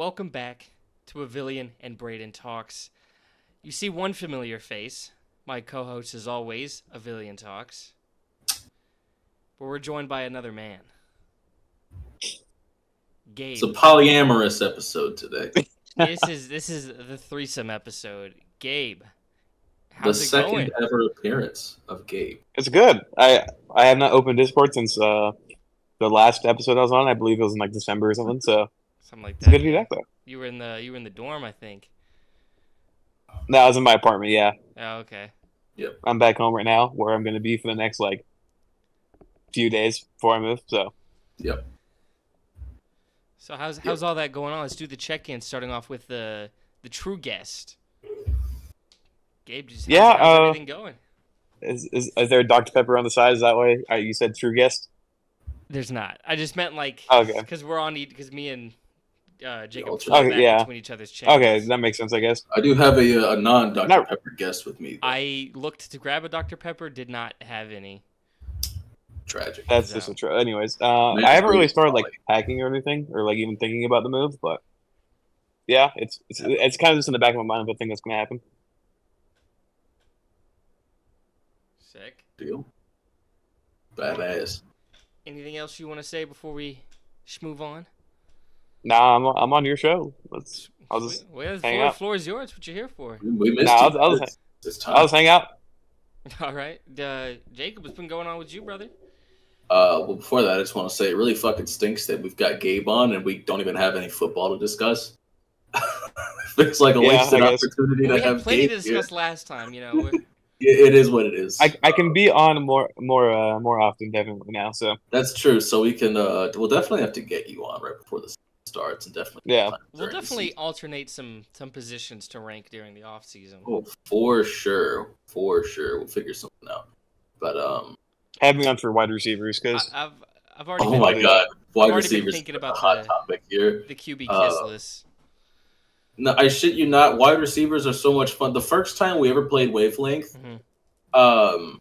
welcome back to Avillion and Brayden Talks. You see one familiar face, my co-host as always, Avillion Talks. But we're joined by another man. Gabe. It's a polyamorous episode today. This is the threesome episode. Gabe, how's The it second going? ever appearance of Gabe. It's good. I have not opened Discord since the last episode I was on. I believe it was in like December or something. So Something like it's that. good to be back though. You were in the dorm, I think. No, I was in my apartment. Yeah, Oh, okay. I'm back home right now, where I'm going to be for the next like few days before I move. So Yep. So how's all that going on? Let's do the check-in, starting off with the true guest. Gabe, how's everything going? is there a Dr. Pepper on the side? Is that way? You said true guest. There's not. I just meant like Okay. because because me and Jacob Okay, flip back yeah. between each other's channels. Okay, that makes sense, I guess. I do have a non-Dr. No. Pepper guest with me. I looked to grab a Dr. Pepper, did not have any. Tragic. That's So- just a true. Anyways, Man, I haven't really really started like solid. packing or anything, or like even thinking about the move. But yeah, it's kind of just in the back of my mind. But I think that's gonna happen. Sick. Deal. Badass. Anything else you want to say before we move on? Nah, I'm on your show. I'll just Well, the hang out. floor is yours. What you here for? We missed Nah, you. It's time. I'll just hang out. All right. Jacob, what's been going on with you, brother? Well, before that, I just want to say it really fucking stinks that we've got Gabe on and we don't even have any football to discuss. It's like a Yeah, wasted I guess. opportunity We to had have plenty Gabe to discuss last time, you know. here. It is what it is. I can be on more often definitely now. So That's true. So we can. We'll definitely have to get you on right before the season starts, and definitely. Yeah. We'll during the definitely season. alternate some positions to rank during the off season. Oh, for sure, we'll figure something out. But have me on for wide receivers because I've already oh been, my god, wide already been receivers thinking is about a hot topic here. the QB Uh, kiss list. No, I shit you not. Wide receivers are so much fun. The first time we ever played Wavelength, Mhm.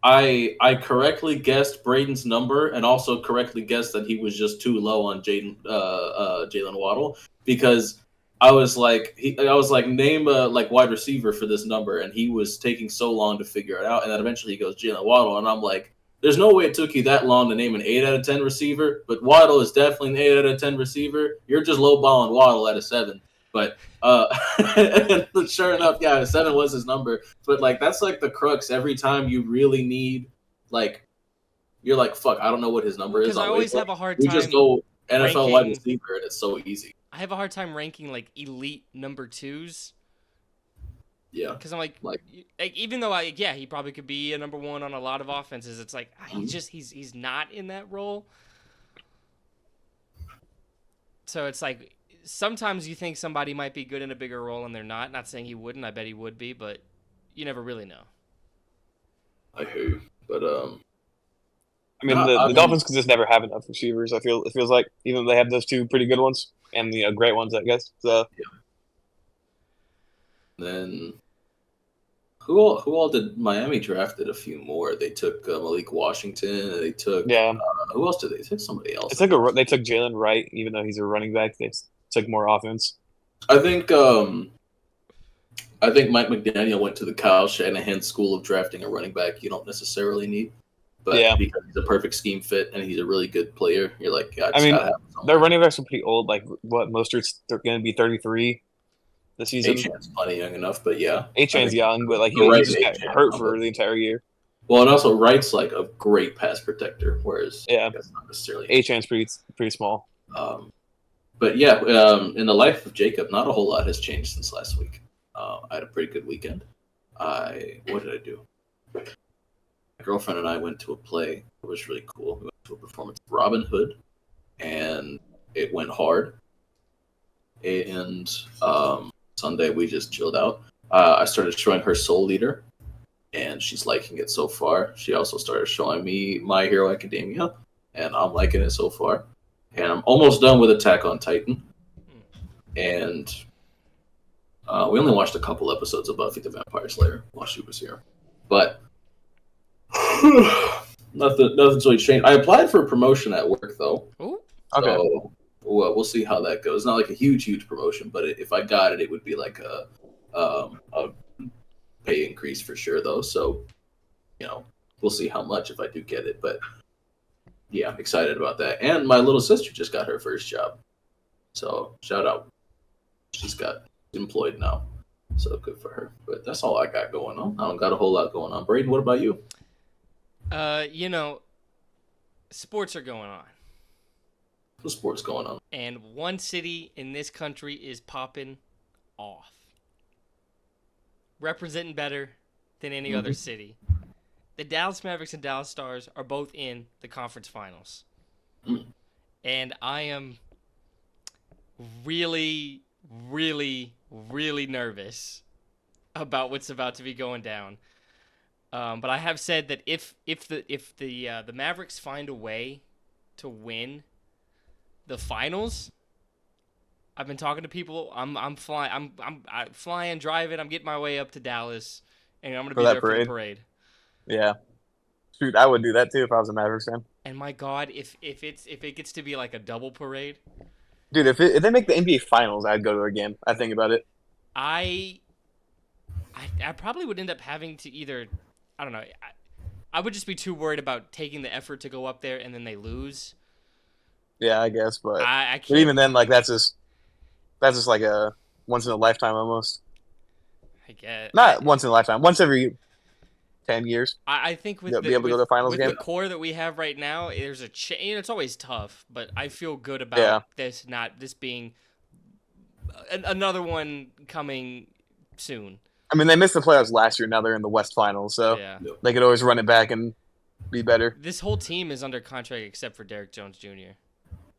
I correctly guessed Braden's number and also correctly guessed that he was just too low on Jalen Waddle because I was like name a like wide receiver for this number and he was taking so long to figure it out and then eventually he goes Jalen Waddle and I'm like there's no way it took you that long to name an 8 out of 10 receiver, but Waddle is definitely an 8 out of 10 receiver. You're just lowballing Waddle at a 7. But and sure enough, yeah, 7 was his number. But like that's like the crux every time you really need like you're like, fuck, I don't know what his number is. Because I always have a hard We time. just go NFL wide ranking- receiver and it's so easy. I have a hard time ranking like elite number 2s. Yeah. Because I'm like Like- even though he probably could be a number 1 on a lot of offenses. It's like he's not in that role. So it's like sometimes you think somebody might be good in a bigger role and they're not. Not saying he wouldn't. I bet he would be, but you never really know. I hear you. But I mean No, I the mean- Dolphins could just never have enough receivers. It feels like even though they have those two pretty good ones and the great ones, I guess. So then who all did Miami drafted a few more? They took Malik Washington. And they took yeah, who else did they take? Somebody else. they took Jalen Wright, even though he's a running back. They took more offense. I think Mike McDaniel went to the Kyle Shanahan school of drafting a running back you don't necessarily need. But Yeah. because he's a perfect scheme fit and he's a really good player, you're like, yeah, I mean, gotta have someone. Their running backs are pretty old. Like what Mostert's going to be 33 this season. A-Chan's plenty young enough, but yeah. A-Chan's young, but like You're he right, just got A-Chan, hurt but- for the entire year. Well, and also Wright's like a great pass protector, whereas Yeah. that's not necessarily. A-Chan's pretty small. But yeah, in the life of Jacob, not a whole lot has changed since last week. I had a pretty good weekend. What did I do? My girlfriend and I went to a play. It was really cool. We went to a performance of Robin Hood, and it went hard. And Sunday we just chilled out. I started showing her Soul Leader, and she's liking it so far. She also started showing me My Hero Academia, and I'm liking it so far. And I'm almost done with Attack on Titan. And we only watched a couple episodes of Buffy the Vampire Slayer while she was here. But nothing's really changed. I applied for a promotion at work, though. Ooh. Okay. So well, we'll see how that goes. Not like a huge promotion, but if I got it, it would be like a pay increase for sure, though. So, we'll see how much if I do get it. But yeah, I'm excited about that. And my little sister just got her first job, so shout out. She's got employed now, so good for her. But that's all I got going on. I don't got a whole lot going on. Brayden, what about you? Sports are going on. What sports going on? And one city in this country is popping off. Representing better than any other city. The Dallas Mavericks and Dallas Stars are both in the conference finals. And I am really, really, really nervous about what's about to be going down. But I have said that if the Mavericks find a way to win the finals, I've been talking to people. I'm flying, driving. I'm getting my way up to Dallas, and I'm gonna be there for the parade. Yeah, shoot, I would do that too if I was a Mavericks fan. And my God, if it gets to be like a double parade, dude, if they make the NBA Finals, I'd go to a game. I think about it. I probably would end up having to either, I don't know. I would just be too worried about taking the effort to go up there and then they lose. Yeah, I guess, but I can't. But even then, like that's just like a once in a lifetime almost. I guess not once in a lifetime. Once every 10 years. I think with be able to go to the finals with again. the core that we have right now, there's a it's always tough, but I feel good about this being another one coming soon. I mean, they missed the playoffs last year. Now they're in the West Finals, so they could always run it back and be better. This whole team is under contract except for Derek Jones Jr.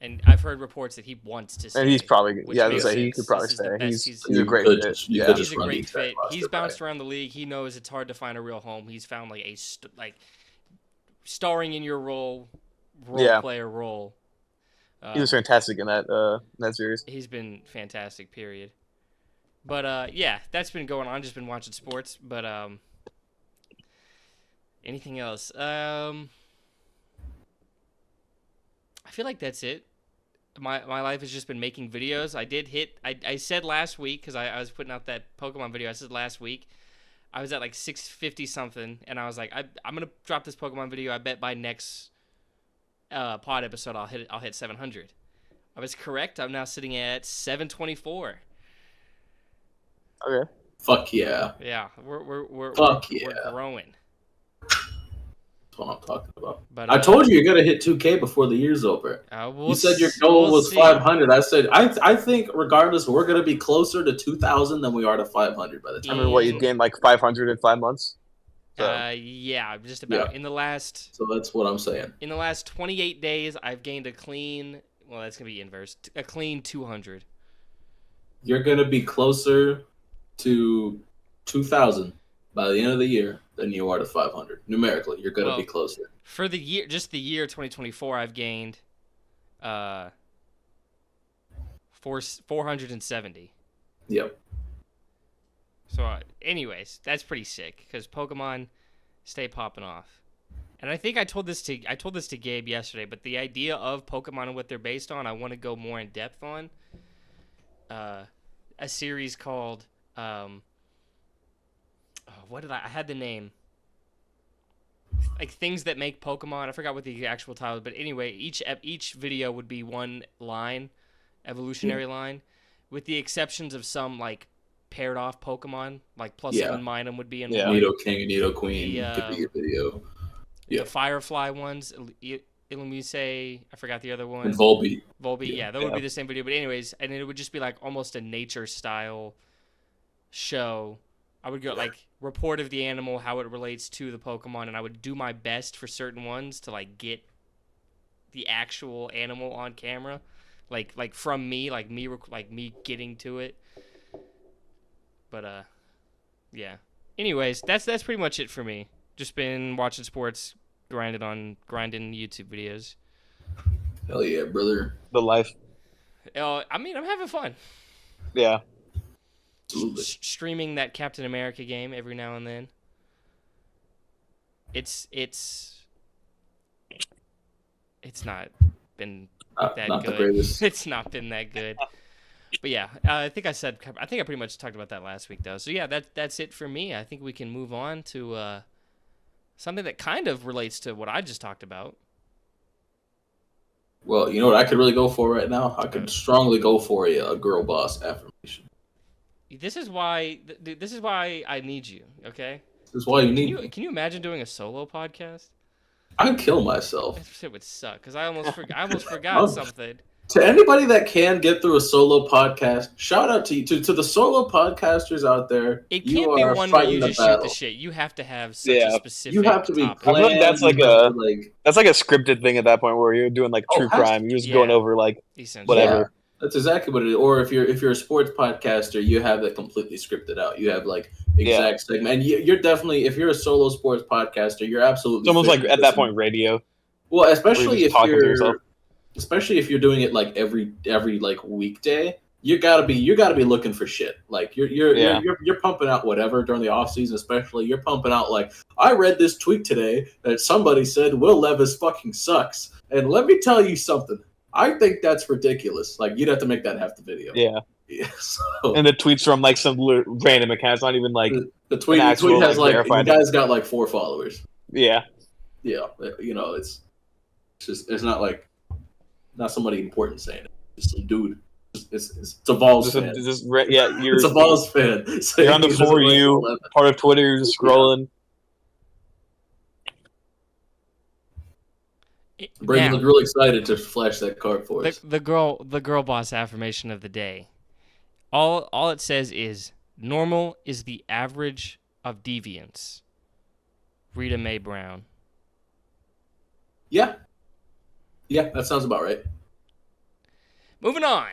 And I've heard reports that he wants to stay. And he's probably he could probably stay. He's a great fit. He's a great fit. He's bounced around the league. He knows it's hard to find a real home. He's found like starring in your role player role. He was fantastic in that series. He's been fantastic. Period. But that's been going on. Just been watching sports. But anything else? I feel like that's it. My life has just been making videos. I said last week, because I was putting out that Pokemon video, I said last week, I was at like 650 something, and I was like, I'm going to drop this Pokemon video. I bet by next pod episode I'll hit 700. I was correct. I'm now sitting at 724. Okay. Fuck yeah. Yeah, we're growing. What I'm talking about. But, I told you you're gonna hit 2K before the year's over. You said your goal was 500. I said I think regardless, we're gonna be closer to 2,000 than we are to 500 by the time. I mean, you've gained like 500 in 5 months. So. Just about. In the last. So that's what I'm saying. In the last 28 days, I've gained a clean. Well, that's gonna be inverse. A clean 200. You're gonna be closer to 2,000 by the end of the year than you are to 500. Numerically, you're going to be closer. For the year, just the year 2024, I've gained 470. Yep. So, anyways, that's pretty sick because Pokemon stay popping off. And I think I told this to Gabe yesterday, but the idea of Pokemon and what they're based on, I want to go more in depth on. A series called I had the name. Like things that make Pokemon. I forgot what the actual title, but anyway, each video would be one line, evolutionary line, with the exceptions of some like paired off Pokemon, like +1 Minun would be in one. Nido King and Nido Queen could be a video. The Firefly ones, Illumise, I forgot the other one. And Volbeat. That would be the same video. But anyways, and it would just be like almost a nature style show. I would go like report of the animal, how it relates to the Pokemon, and I would do my best for certain ones to like get the actual animal on camera, like from me, like me getting to it. But yeah. Anyways, that's pretty much it for me. Just been watching sports, grinding YouTube videos. Hell yeah, brother. The life. I mean, I'm having fun. Yeah. Streaming that Captain America game every now and then. It's not been that not the good. greatest. It's not been that good. But yeah, I think I pretty much talked about that last week though. So yeah, that's it for me. I think we can move on to something that kind of relates to what I just talked about. Well, you know what I could really go for right now? I could strongly go for a girl boss affirmation. This is why I need you. Okay. This is why you need me. Can you imagine doing a solo podcast? I'd kill myself. That shit would suck because I almost forgot something. To anybody that can get through a solo podcast, shout out to you, to the solo podcasters out there. It you can't be are one where you fighting the just shoot battle. the shit. You have to have such a specific. You have to be topic. I feel like that's like you have a to, like, that's like a scripted thing at that point where you're doing like true crime. You're just going over like Essentially. whatever. Yeah, that's exactly what it is. Or if you're a sports podcaster, you have that completely scripted out. You have like exact segment, and you're definitely, if you're a solo sports podcaster, you're absolutely. It's almost like at that point radio. Well, especially if talking to yourself. Especially if you're doing it like every like weekday, you gotta be looking for shit. Like you're pumping out whatever during the off season, especially you're pumping out like, I read this tweet today that somebody said Will Levis fucking sucks, and let me tell you something. I think that's ridiculous. Like you'd have to make that half the video. Yeah. So, and the tweets from like some random account. It's not even like the tweet has like the guy's got like 4 followers. Yeah. You know, it's not like. Not somebody important saying it. Just some dude. It's a Vols fan. It's a Vols fan. You're on the For You, part of Twitter, you're just scrolling. Brayden looked really excited to flash that card for us. The girl boss affirmation of the day. All it says is, normal is the average of deviance. Rita Mae Brown. Yeah, that sounds about right. Moving on.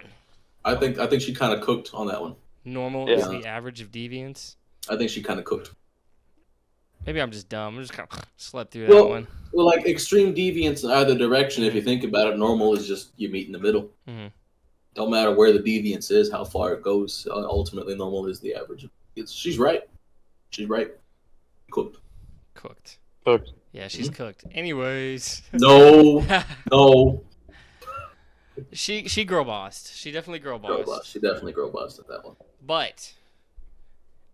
I think she kind of cooked on that one. Normal is the average of deviance. I think she kind of cooked. Maybe I'm just dumb. I'm just kind of slept through that one. Well, like extreme deviance in either direction. If you think about it, normal is just you meet in the middle. Mm-hmm. Don't matter where the deviance is, how far it goes. Ultimately, normal is the average. She's right. Cooked. Yeah, she's cooked. Anyways. No. She girl bossed. She definitely girl bossed. She definitely girl bossed at that one. But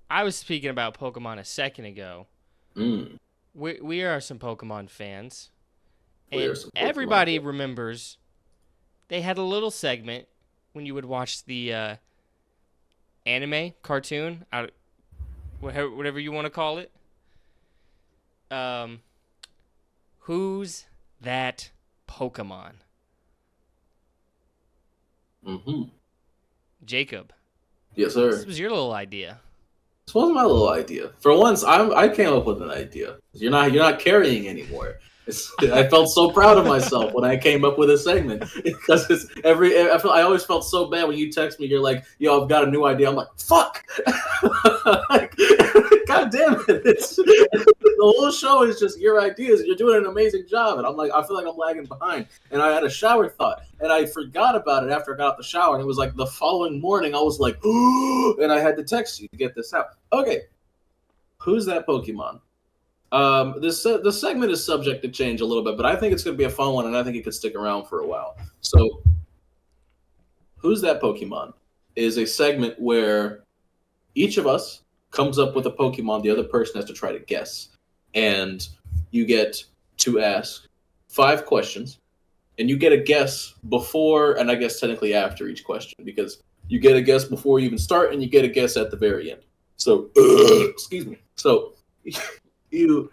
I was speaking about Pokemon a second ago. We are some Pokemon fans. And everybody remembers they had a little segment when you would watch the anime, cartoon, whatever you want to call it. Who's that Pokemon? Jacob. Yes, sir. This was your little idea. This wasn't my little idea. For once, I came up with an idea. You're not carrying anymore. I felt so proud of myself when I came up with a segment because I always felt so bad when you text me. You're like, "Yo, I've got a new idea." I'm like, "Fuck!" Like, God damn it! The whole show is just your ideas. You're doing an amazing job, and I'm like, I feel like I'm lagging behind. And I had a shower thought, and I forgot about it after I got out the shower. And it was like the following morning, I was like, and I had to text you to get this out. Okay, who's that Pokemon? The segment is subject to change a little bit, but I think it's going to be a fun one, and I think it could stick around for a while. So, who's that Pokemon is a segment where each of us comes up with a Pokemon the other person has to try to guess, and you get to ask 5 questions, and you get a guess before, and I guess technically after each question, because you get a guess before you even start, and you get a guess at the very end. So, excuse me. So. You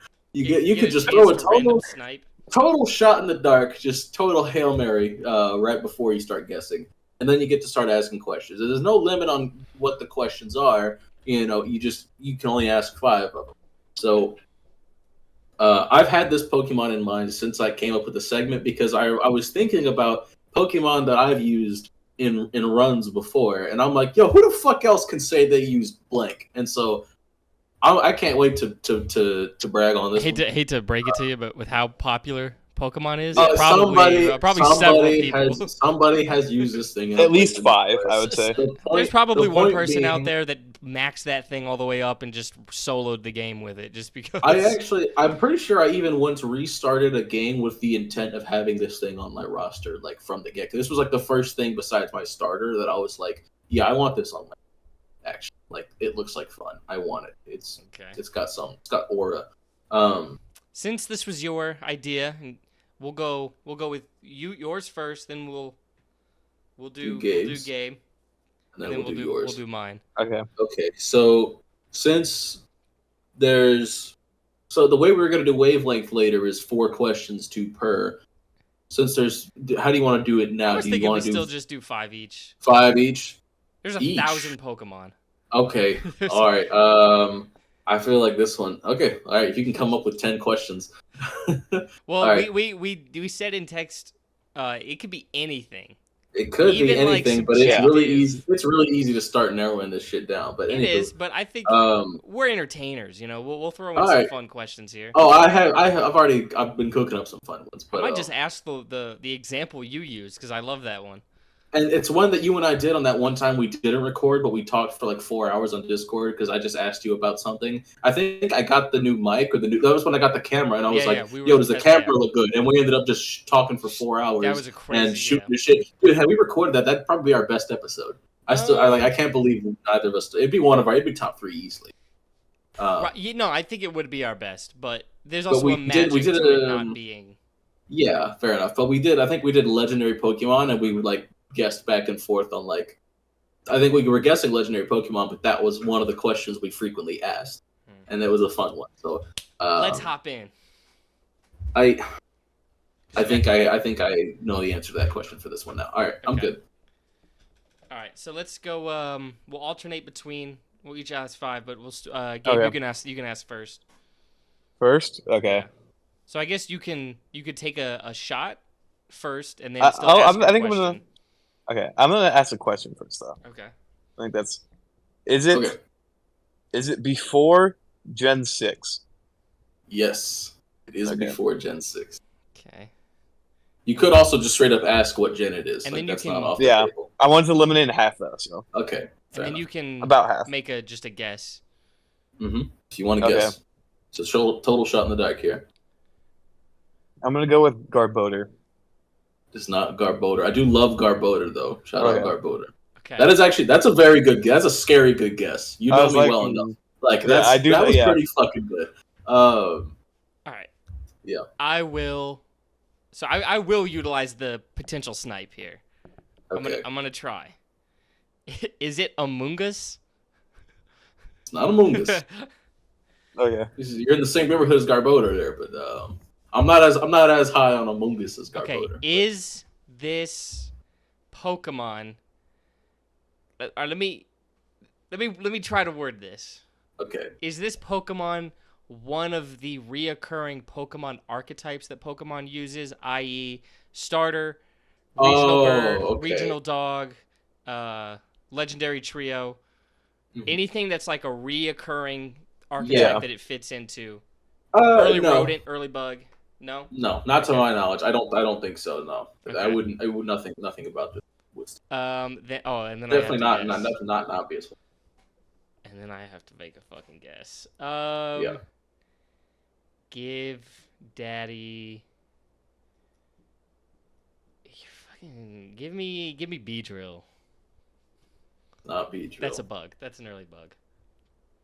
could just throw a total shot in the dark, just total Hail Mary right before you start guessing. And then you get to start asking questions. There's no limit on what the questions are. You can only ask 5 of them. So I've had this Pokemon in mind since I came up with the segment because I was thinking about Pokemon that I've used in runs before. And I'm like, yo, who the fuck else can say they used blank? And so I can't wait to brag on this. Hate to break it to you, but with how popular Pokemon is? Somebody Several people. somebody has used this thing. At least 5, I would say. There's probably the one point person out being- there that maxed that thing all the way up and just soloed the game with it just because. I'm pretty sure I even once restarted a game with the intent of having this thing on my roster, like from the get. This was like the first thing besides my starter that I was like, yeah, I want this on my action. Like, it looks like fun. I want it. It's got aura. Since this was your idea, and we'll go with yours first, then we'll do Gabe, and then we'll do yours. We'll do mine. Okay. Okay. So the way we're gonna do wavelength later is 4 questions, 2 per. Since how do you want to do it now? I was thinking we still just do 5 each. 5 each? There's 1,000 Pokemon. Okay. All right. I feel like this one. Okay. All right. If you can come up with 10 questions. Well, right. we said in text, it could be anything. It could be Even, anything, like, but it's really subjective. easy. It's really easy to start narrowing this shit down. But It is, but I think we're entertainers. We'll throw in some fun questions here. Oh, I've been cooking up some fun ones. But I might just ask the example you used because I love that one. And it's one that you and I did on that one time we didn't record, but we talked for like 4 hours on Discord because I just asked you about something. I think I got the new mic that was when I got the camera, and I was yo, does the camera look good? And we ended up just talking for 4 hours. That was a crazy, and shooting the shit. Dude, had we recorded that, that'd probably be our best episode. I can't believe neither of us. It'd be top 3 easily. Right, I think it would be our best, but there's also a magic to it not being. Yeah, fair enough. But I think we did legendary Pokemon, and we would like guessed back and forth on like. I think we were guessing legendary Pokemon, but that was one of the questions we frequently asked, and it was a fun one. So let's hop in. I think I know the answer to that question for this one now. All right, I'm good. All right, so let's go. We'll alternate between. We'll each ask 5, but we'll. Gabe, okay. You can ask first. First, okay. Yeah. So I guess you could take a shot first, and then I think I'm gonna. Okay, I'm gonna ask a question first, though. Okay. I think that's. Is it before Gen 6? Yes, it is before Gen 6. Okay. You could also just straight up ask what gen it is. And like, then you that's can. Not off the table. I wanted to eliminate half though. So. Okay. And then you can about half. Make just a guess. Mm-hmm. If you want to guess, it's a total shot in the dark here. I'm gonna go with Garbodor. It's not Garbodor. I do love Garbodor though. Shout out Garbodor. Okay. That's a very good guess. That's a scary good guess. You know me well enough. Like that was pretty fucking good. All right. Yeah. I will utilize the potential snipe here. Okay. I'm gonna try. Is it Among Us? It's not Among Us. Okay. You're in the same neighborhood as Garbodor there, but I'm not as high on Among Us as Garbodor. Okay, is this Pokemon? Let me try to word this. Okay. Is this Pokemon one of the reoccurring Pokemon archetypes that Pokemon uses, i.e., starter, regional bird, regional dog, legendary trio, anything that's like a reoccurring archetype that it fits into? Early rodent, early bug. No, not to my knowledge. I don't think so. No, okay. I would nothing about this. And then definitely I have not obvious. And then I have to make a fucking guess. Give Daddy. Give me Beedrill. Not Beedrill. That's a bug. That's an early bug.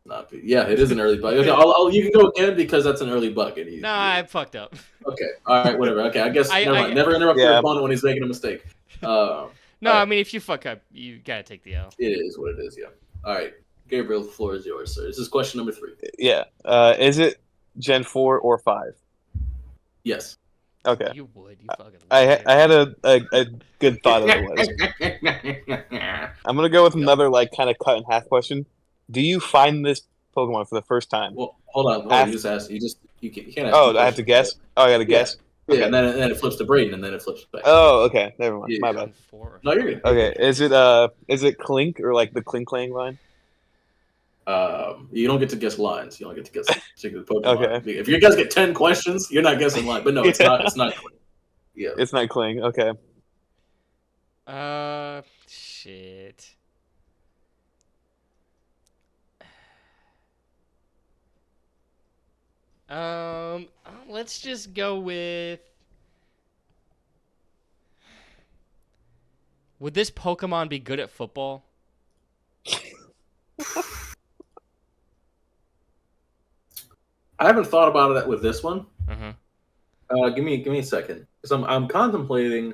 Not be. Yeah, it is an early bug. Okay, you can go again because that's an early bug. I fucked up. Okay, all right, whatever. Okay, I guess never mind. Never interrupt your opponent when he's making a mistake. No, I mean if you fuck up, you gotta take the L. It is what it is. Yeah. All right, Gabriel, the floor is yours, sir. This is question number 3. Yeah. Is it Gen 4 or 5? Yes. Okay. You would. You fucking. I had a good thought otherwise. I'm gonna go with another like kind of cut in half question. Do you find this Pokemon for the first time? Well, hold on. You just asked. You can't ask. Oh, I have to guess. Oh, I got to guess. Yeah, and then it flips to Brayden, and then it flips back. Oh, okay. Never mind. My bad. No, you're good. Okay. Is it Clink or like the Clink Clang line? You don't get to guess lines. You only get to guess particular Pokemon. Okay. If you guys get 10 questions, you're not guessing line. But no, it's not. It's not. Yeah. It's not Kling. Okay. Shit. Let's just go with. Would this Pokemon be good at football? I haven't thought about it with this one. Uh-huh. Give me a second, because I'm contemplating.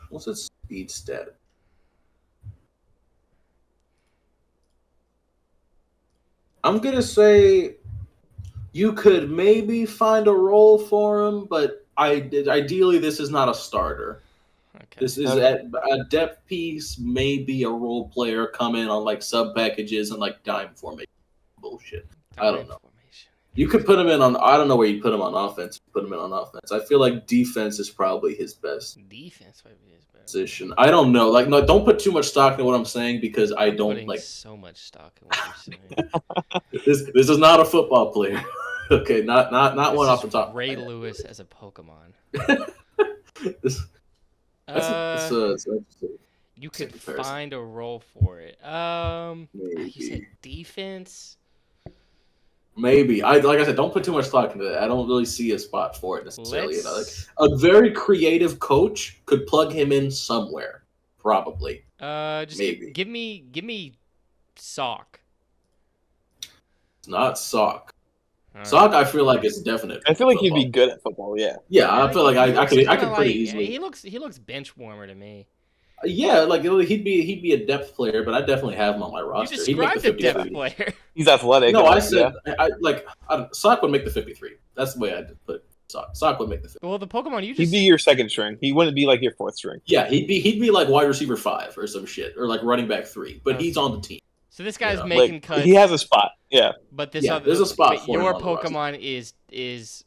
What's its speed stat? I'm gonna say you could maybe find a role for him, but ideally this is not a starter. Okay. This is a depth piece, maybe a role player come in on like sub packages and like dime formation bullshit. I don't know. You could put him in on. I don't know where you put him on offense. Put him in on offense. I feel like defense is probably his best Defense might be his best position. I don't know. Like, no, don't put too much stock in what I'm saying because I don't Putting like so much stock in what you're saying. this is not a football player. Okay, not one off the top. Ray Lewis as a Pokemon. This, that's interesting. You could comparison. find a role for it. You said Maybe. defense. Maybe. Like I said, don't put too much stock into that. I don't really see a spot for it necessarily. You know, like, a very creative coach could plug him in somewhere, probably. Just Maybe. give me Sock. It's not Sock. All right. Sock, I feel like is definite. I feel like he'd be football. good at football. Yeah. Yeah, I feel like I could Kinda pretty like- easily. He looks bench warmer to me. Yeah, like he'd be a depth player, but I definitely have him on my You roster. He'd make described the a depth 53. player. He's athletic. No, I yeah. said Sock would make the 53. That's the way I put Sock. Sock would make the 53. Well, the Pokemon you He'd just be your second string. He wouldn't be like your fourth string. Yeah, he'd be like wide receiver 5 or some shit, or like running back 3. But he's on the team. so this guy's Yeah. making Like cuts. he has a spot. Yeah. But this Yeah, other, there's a spot but for him your on the roster. Pokemon is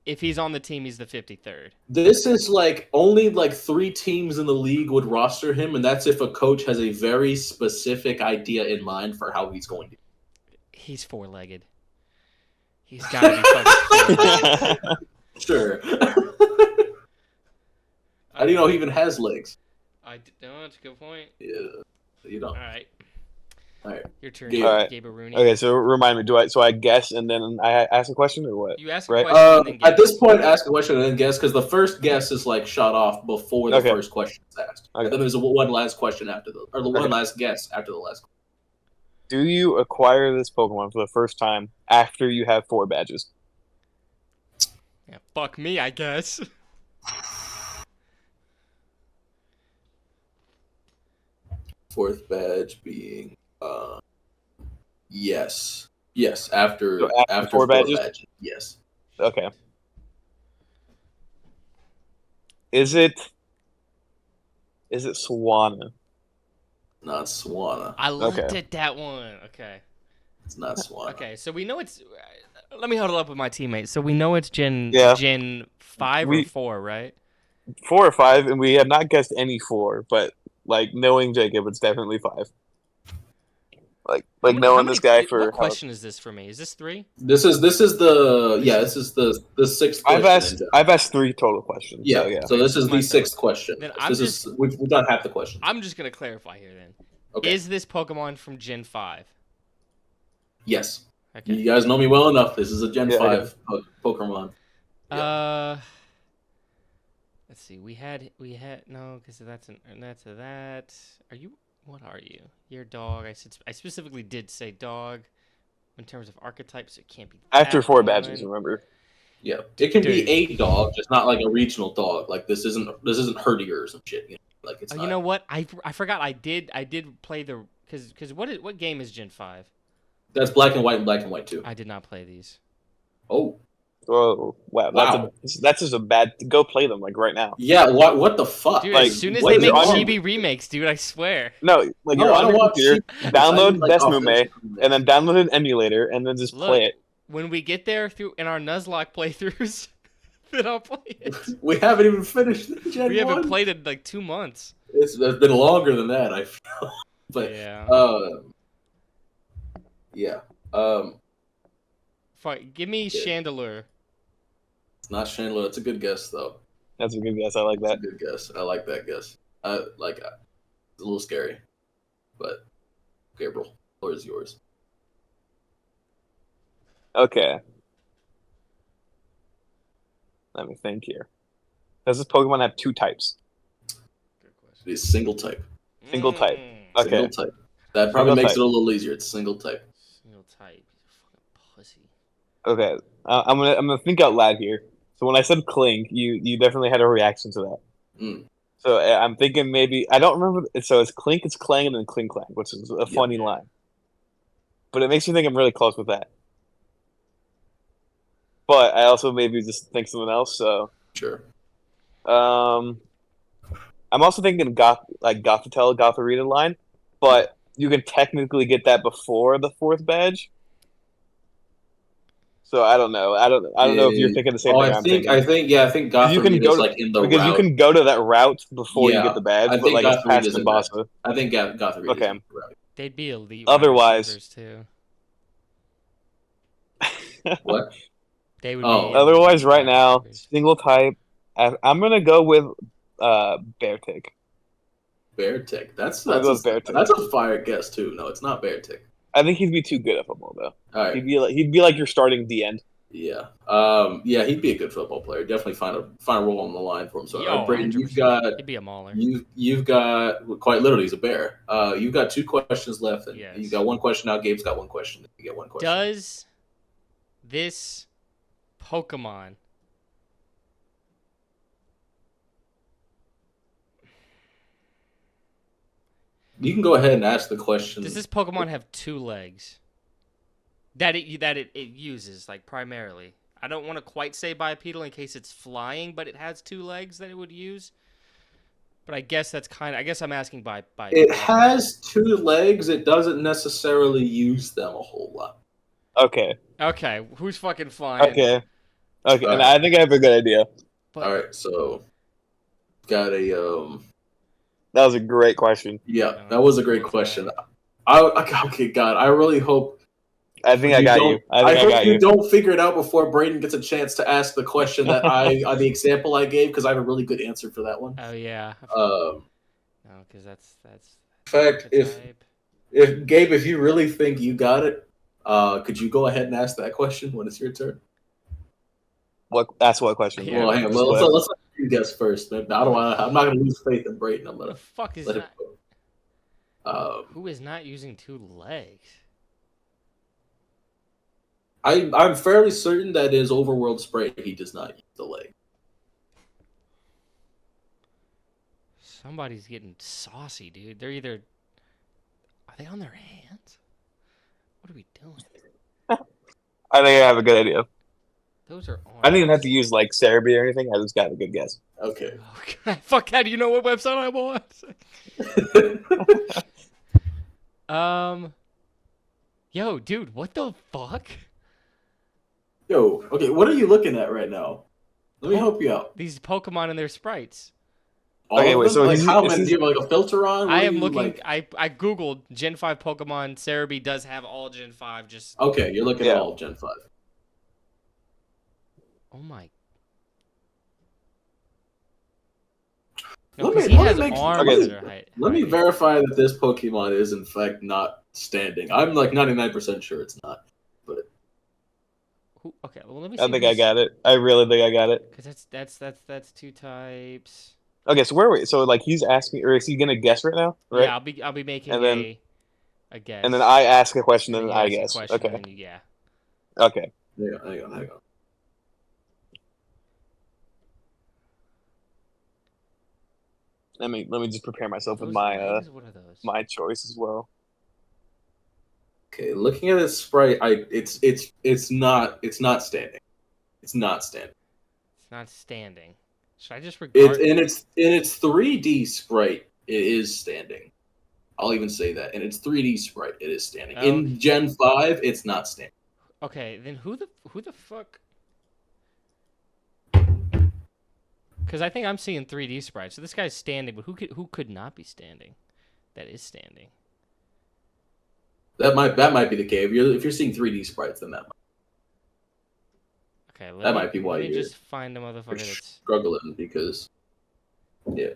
if he's on the team, he's the 53rd. This is like only like 3 teams in the league would roster him, and that's if a coach has a very specific idea in mind for how he's going to. He's 4-legged. He's gotta be fucking 4-legged. Sure. How do you know he even has legs? I don't. That's a good point. Yeah, you don't. All right. All right. Your turn, Gabe. All right. Gabe Rooney. Okay, so remind me. I guess and then I ask a question or what? You ask a Right. question and then At guess. this point, ask a question and then guess, because the first guess is like shot off before the Okay. first question is asked. Okay. And then there's one last question after the one last guess after the last. Do you acquire this Pokemon for the first time after you have 4 badges? Yeah, fuck me, I guess. Fourth badge being yes after So after 4 4 badges? yes. Okay. Is it Swanna? Not Swanna. I looked Okay. at that one. Okay. It's not Swanna. Okay, so we know it's. Let me huddle up with my teammates. So we know it's Gen 5 or We- 4, right? 4 or 5, and we have not guessed any 4, but like knowing Jacob, it's definitely 5. Like How many- knowing how this many- guy for What question is this for me? Is this 3? This is the sixth question. I've asked 3 total questions. Yeah, So, yeah. so this is My the turn. 6th question. Then We've done half the questions. I'm just gonna clarify here then. Okay. Is this Pokemon from Gen 5? Yes. Okay. You guys know me well enough. This is a Gen Yeah, 5 Pokemon. Let's see. We had no, because that's that. Are you? What are you? You're a dog. I specifically did say dog in terms of archetypes. It can't be After that 4 one. badges, remember? Yeah, it can Dude. be a dog, just not like a regional dog. Like this isn't Herdier or some shit. You know? Like it's. Oh, not. you know what? I forgot. I did play the because what game is Gen 5? That's black and white too. I did not play these. Oh, Oh, wow. That's just a bad. Go play them like right now. yeah. What the fuck? Dude, Like, as soon as what they is make it on- chibi remakes, dude, I swear. No, like No, you're I on don't your want computer, cheap- download I mean, like, Deathmume, offensive. and then download an emulator, and then just Look. play it. When we get there in our Nuzlocke playthroughs, then I'll play it. We haven't even finished Gen We haven't 1. played it in like 2 months. It's been longer than that, I feel. But Yeah. yeah. Fine. Give me Yeah. Chandelure. It's not Chandler. It's a good guess, though. That's a good guess. I like That's a that. good guess. I like that guess. It's a little scary, but Gabriel, the floor is yours. Okay. Let me think here. Does this Pokemon have 2 types? Good question. It's single type. Single type. Mm. Single Okay. type. That probably Single makes type. it a little easier. It's single type. Single type. You fucking pussy. Okay. I'm gonna think out loud here. So when I said Cling, you definitely had a reaction to that. Mm. So I'm thinking maybe I don't remember. So it's Clink, it's Clang, and then Cling Clang, which is a funny line. But it makes me think I'm really close with that. But I also maybe just think something else. So Sure. I'm also thinking Gothitelle, Gothorita line, but you can technically get that before the 4th badge. So I don't know. I don't know if you're thinking the same thing I'm thinking. I think Gothorita is like in the because route. you can go to that route before you Yeah, get the badge, I but think like it's past Gothorita's in Nimbasa. I think Gothorita Okay. is in the route. They'd be elite. Otherwise- receivers, too. What? They would Oh. be. Otherwise, elite right wide now, receivers. single type. I'm gonna go with Beartic. Beartic. That's I'll go with Beartic. that's a fire guess too. No, it's not Beartic. I think he'd be too good at football though. All right. He'd be like your starting D end. Yeah. Yeah, he'd be a good football player. Definitely find a role on the line for him. So, Yo, Brayden, 100%. He'd be a mauler. you've got quite literally he's a bear. You've got 2 questions left, and Yes. you got 1 question now. Gabe's got 1 question. You get 1 question. Does this Pokemon You can go ahead and ask the question. Does this Pokemon have 2 legs? That it uses, like, primarily. I don't want to quite say bipedal in case it's flying, but it has 2 legs that it would use. But I guess that's I guess I'm asking by. It has 2 legs. It doesn't necessarily use them a whole lot. Okay. Okay, who's fucking flying? Okay. All And right. I think I have a good idea. But, All right, so got a That was a great question. yeah, that was a great question. Okay, God, I really hope. I think I got you. I hope you don't figure it out before Brayden gets a chance to ask the question that the example I gave, because I have a really good answer for that one. Oh yeah. No, because that's. In fact, if Gabe, if you really think you got it, could you go ahead and ask that question when it's your turn? That's what question? Yeah, Well, hang on. Let's let you guess first. Man. I'm not going to lose faith in Brayden. I'm Who gonna the fuck is let not? it go. Who is not using 2 legs? I'm fairly certain that his overworld spray he does not use the leg. Somebody's getting saucy, dude. They're either. Are they on their hands? What are we doing? I think I have a good idea. Those are arms. I didn't even have to use like Cerebi or anything. I just got a good guess. Okay. Okay. Fuck that. You know what website I'm on? Yo, dude, what the fuck? Yo, okay, what are you looking at right now? Let me help you out. These Pokemon and their sprites. Okay, wait, so like, he's- how is many? he- Do you have like a filter on? I What am do you, looking. like- I googled Gen 5 Pokemon. Cerebi does have all Gen 5. Just. Okay, you're looking at all Gen 5. Oh my. Let No, me- 'cause he let me has make- arms okay. that are height. Let me verify that this Pokemon is in fact not standing. I'm like 99% sure it's not. Okay, well let me see. I think I got it. I really think I got it. Because that's 2 types. Okay, so where are we? So like he's asking, or is he gonna guess right now? Right. Yeah, I'll be making And then- a guess. And then I ask a question, and And then you I ask a guess. question, Okay. and then yeah. Okay. Hang on. Let me just prepare myself with Those my legs? What are those? my choice as well. Okay, looking at this sprite, it's not standing. It's not standing. It's not standing. Should I just regard? It's in its 3D sprite. It is standing. I'll even say that. In its 3D sprite, it is standing. Okay. In Gen 5, it's not standing. Okay, then who the fuck? Because I think I'm seeing 3D sprites. So this guy's standing, but who could not be standing? That is standing. That might be the case. If you're seeing 3D sprites, then that Okay, might be why let me you're just find the motherfucker that's... struggling because yeah.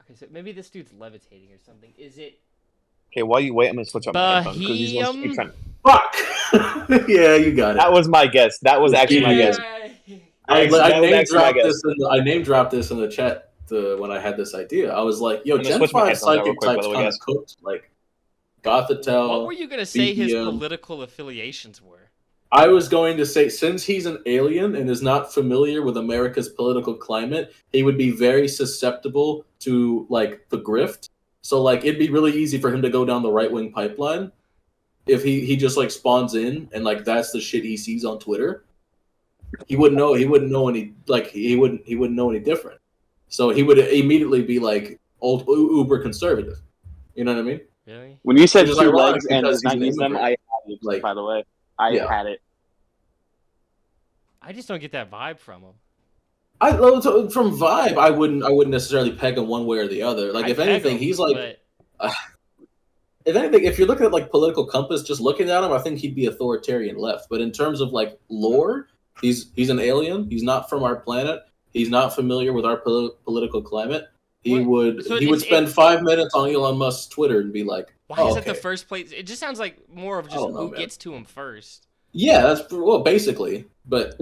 Okay, so maybe this dude's levitating or something. Is it Okay, while you wait, I'm gonna switch up my headphones because these ones keep trying. Fuck. Yeah, you got it. That was my guess. That was actually my guess. I That was name actually my dropped guess. this. I name dropped this in the chat when I had this idea. I was like, "Yo, I'm gonna Gen switch my 5 headphones out real psychic quick, by types the way, kind of guys. cooked." Like Gothitelle. What were you gonna say his BPM. political affiliations were? I was going to say, since he's an alien and is not familiar with America's political climate, he would be very susceptible to like the grift. So like it'd be really easy for him to go down the right wing pipeline if he just like spawns in and like that's the shit he sees on Twitter. He wouldn't know any like he wouldn't know any different. So he would immediately be like old uber conservative. You know what I mean? Really? When you said Which is two ironic legs and because does not he's an use them, I immigrant. had it. Like, By the way, I yeah. had it. I just don't get that vibe from him. From vibe, I wouldn't necessarily peg him one way or the other. Like I'd if peg anything, him, he's like but if anything, if you're looking at like political compass, just looking at him, I think he'd be authoritarian left. But in terms of like lore, he's an alien. He's not from our planet. He's not familiar with our political climate. He would spend 5 minutes on Elon Musk's Twitter and be like, why oh, is it the okay. first place? It just sounds like more of just don't know, who man. gets to him first. Yeah, that's basically. But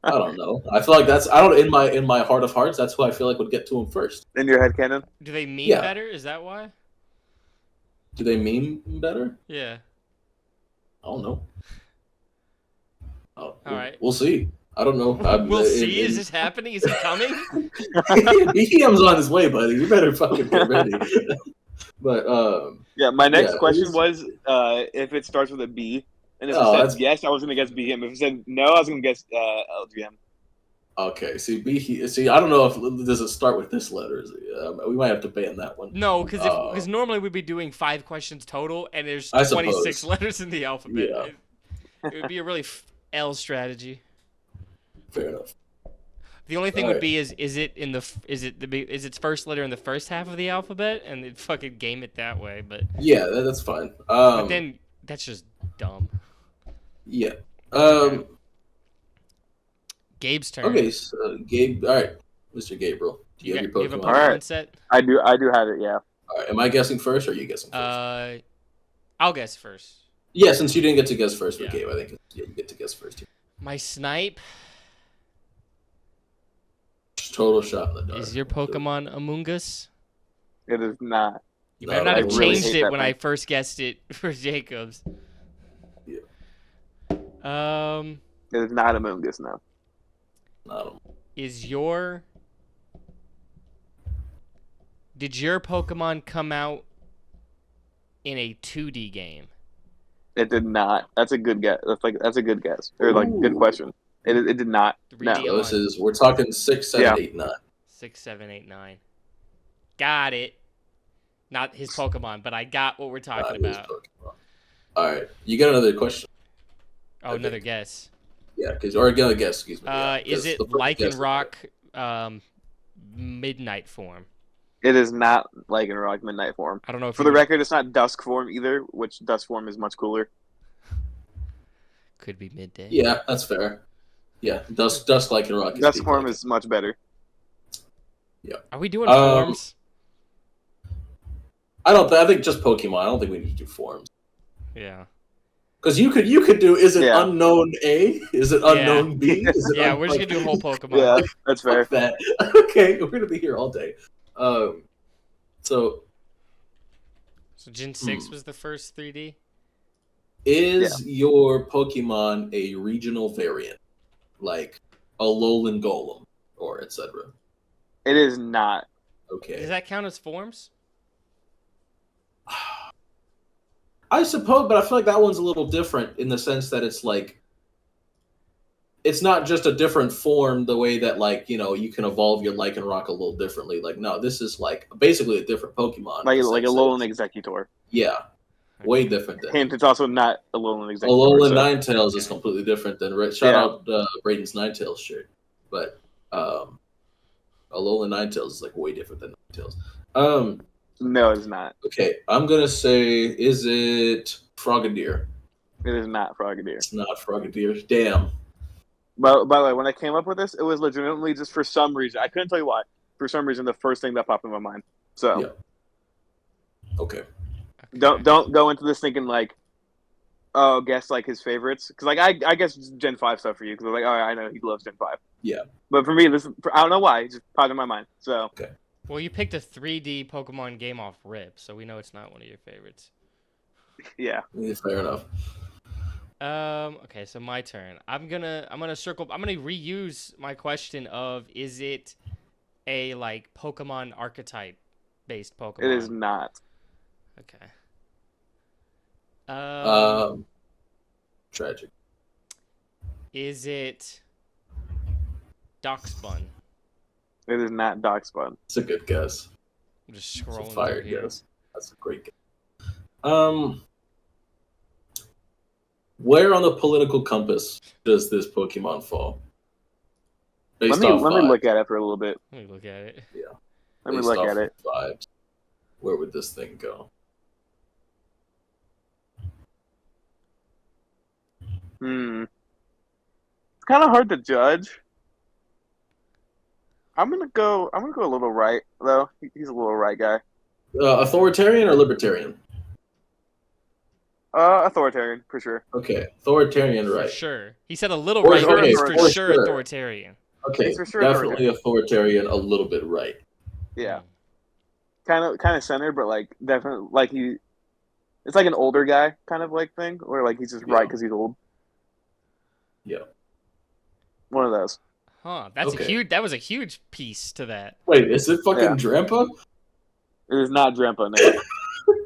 I don't know. I feel like in my heart of hearts, that's who I feel like would get to him first. In your head canon? Do they meme Yeah. better? Is that why? Do they meme better? Yeah. I don't know. All right. We'll see. I don't know. We'll see. Is this happening? Is it coming? BTM's on his way, buddy. You better fucking get ready. But Yeah, my next yeah, question it's- was if it starts with a B. And if Oh, it that's- said yes, I was going to guess BM. If it said no, I was going to guess LGM. okay. See, I don't know if does it start with this letter. We might have to ban that one. No, because normally we'd be doing 5 questions total, and there's I 26 suppose. letters in the alphabet. Yeah. It would be a really L strategy. Fair enough. The only thing All would right. be is its first letter in the first half of the alphabet, and they'd fucking game it that way. But Yeah, that's fine. but then that's just dumb. Yeah. Gabe's turn. Okay. So, Gabe. All right, Mr. Gabriel. Do you have your you have a Pokemon? Pokemon All right. set? I do have it, yeah. All right. Am I guessing first, or are you guessing first? I'll guess first. Yeah, since you didn't get to guess first with Yeah. Gabe, I think you get to guess first. My snipe Total shot in the dark. is your Pokemon Among Us. It is not. You No, better not I have really changed hate it that when thing. I first guessed it for Jacobs. Yeah. It is not Among Us now. Is your Did your Pokemon come out in a 2D game? It did not. That's a good guess. That's a good guess. Or good Ooh. question. It did not. 3D No. So this on is we're talking 6, 7, Yeah. 8, 9. 6, 7, 8, 9. Got it. Not his Pokemon, but I got what we're talking His about. Pokemon. All right, you got another question. Oh, another guess. Yeah, or another guess. Excuse me. Yeah, Is 'cause it the first guess is Lycanroc Midnight form? It is not Lycanroc Midnight form. I don't know if For the record, it's not Dusk form either, which Dusk form is much cooler. could be midday. Yeah, that's fair. Yeah, Dusk Lycanroc. Dusk form is much better. Are we doing Um, forms? I think just Pokemon. I don't think we need to do forms. Yeah. Because you could do. Is it Yeah. unknown A? Is it unknown B? Is it Yeah, we're just gonna do whole Pokemon. Yeah, that's fair. Fuck that. Okay, we're gonna be here all day. So So Gen 6 was the first 3D? is your Pokemon a regional variant, like a Alolan Golem or etc.? It is not. Okay. Does that count as forms? I suppose, but I feel like that one's a little different in the sense that it's like it's not just a different form the way that like, you can evolve your Lycanroc a little differently. Like no, this is like basically a different Pokemon. Like in the a sense that Alolan it's- Executor. Yeah. Way different than Hint, it's also not Alolan Executor. Alolan so- Ninetales is completely different than shout out Brayden's Ninetales shirt. But Um, Alolan Ninetales is like way different than Ninetales. No, it's not. Okay, I'm gonna say, is it Frogadier? It is not Frogadier. It's not Frogadier. Damn. But by the way, when I came up with this, it was legitimately just for some reason. I couldn't tell you why. For some reason, the first thing that popped in my mind. So Yeah. Okay. don't go into this thinking like, oh, guess like his favorites, because like I guess Gen 5 stuff for you, because like, oh, I know he loves Gen 5. Yeah. But for me, this I don't know why, it just popped in my mind. So Okay. Well, you picked a 3D Pokemon game off rip, so we know it's not one of your favorites. yeah, Fair enough. Okay, so my turn. I'm gonna reuse my question of, is it a like Pokemon archetype based Pokemon? it is not. Okay. Tragic. Is it Doxbun? It is not Darkspawn. It's a good guess. I'm just It's a scrolling fire through here. guess. That's a great guess. Where on the political compass does this Pokemon fall? Let me look at it for a little bit. Let me look at it. Let me look at it. Vibes. Where would this thing go? It's kind of hard to judge. I'm gonna go a little right though. He's a little right guy. Authoritarian or libertarian? Authoritarian for sure. Okay, authoritarian, For right? sure. He said a little For right, sure, but he's for for sure. sure authoritarian. Okay, He's for sure definitely authoritarian, a little bit right. Yeah, kind of centered, but like definitely like it's like an older guy kind of like thing, or like he's just right because he's old. Yeah. One of those. Huh. That's Okay. that was a huge piece to that. Wait, is it fucking Yeah. Drampa? It is not Drampa. No.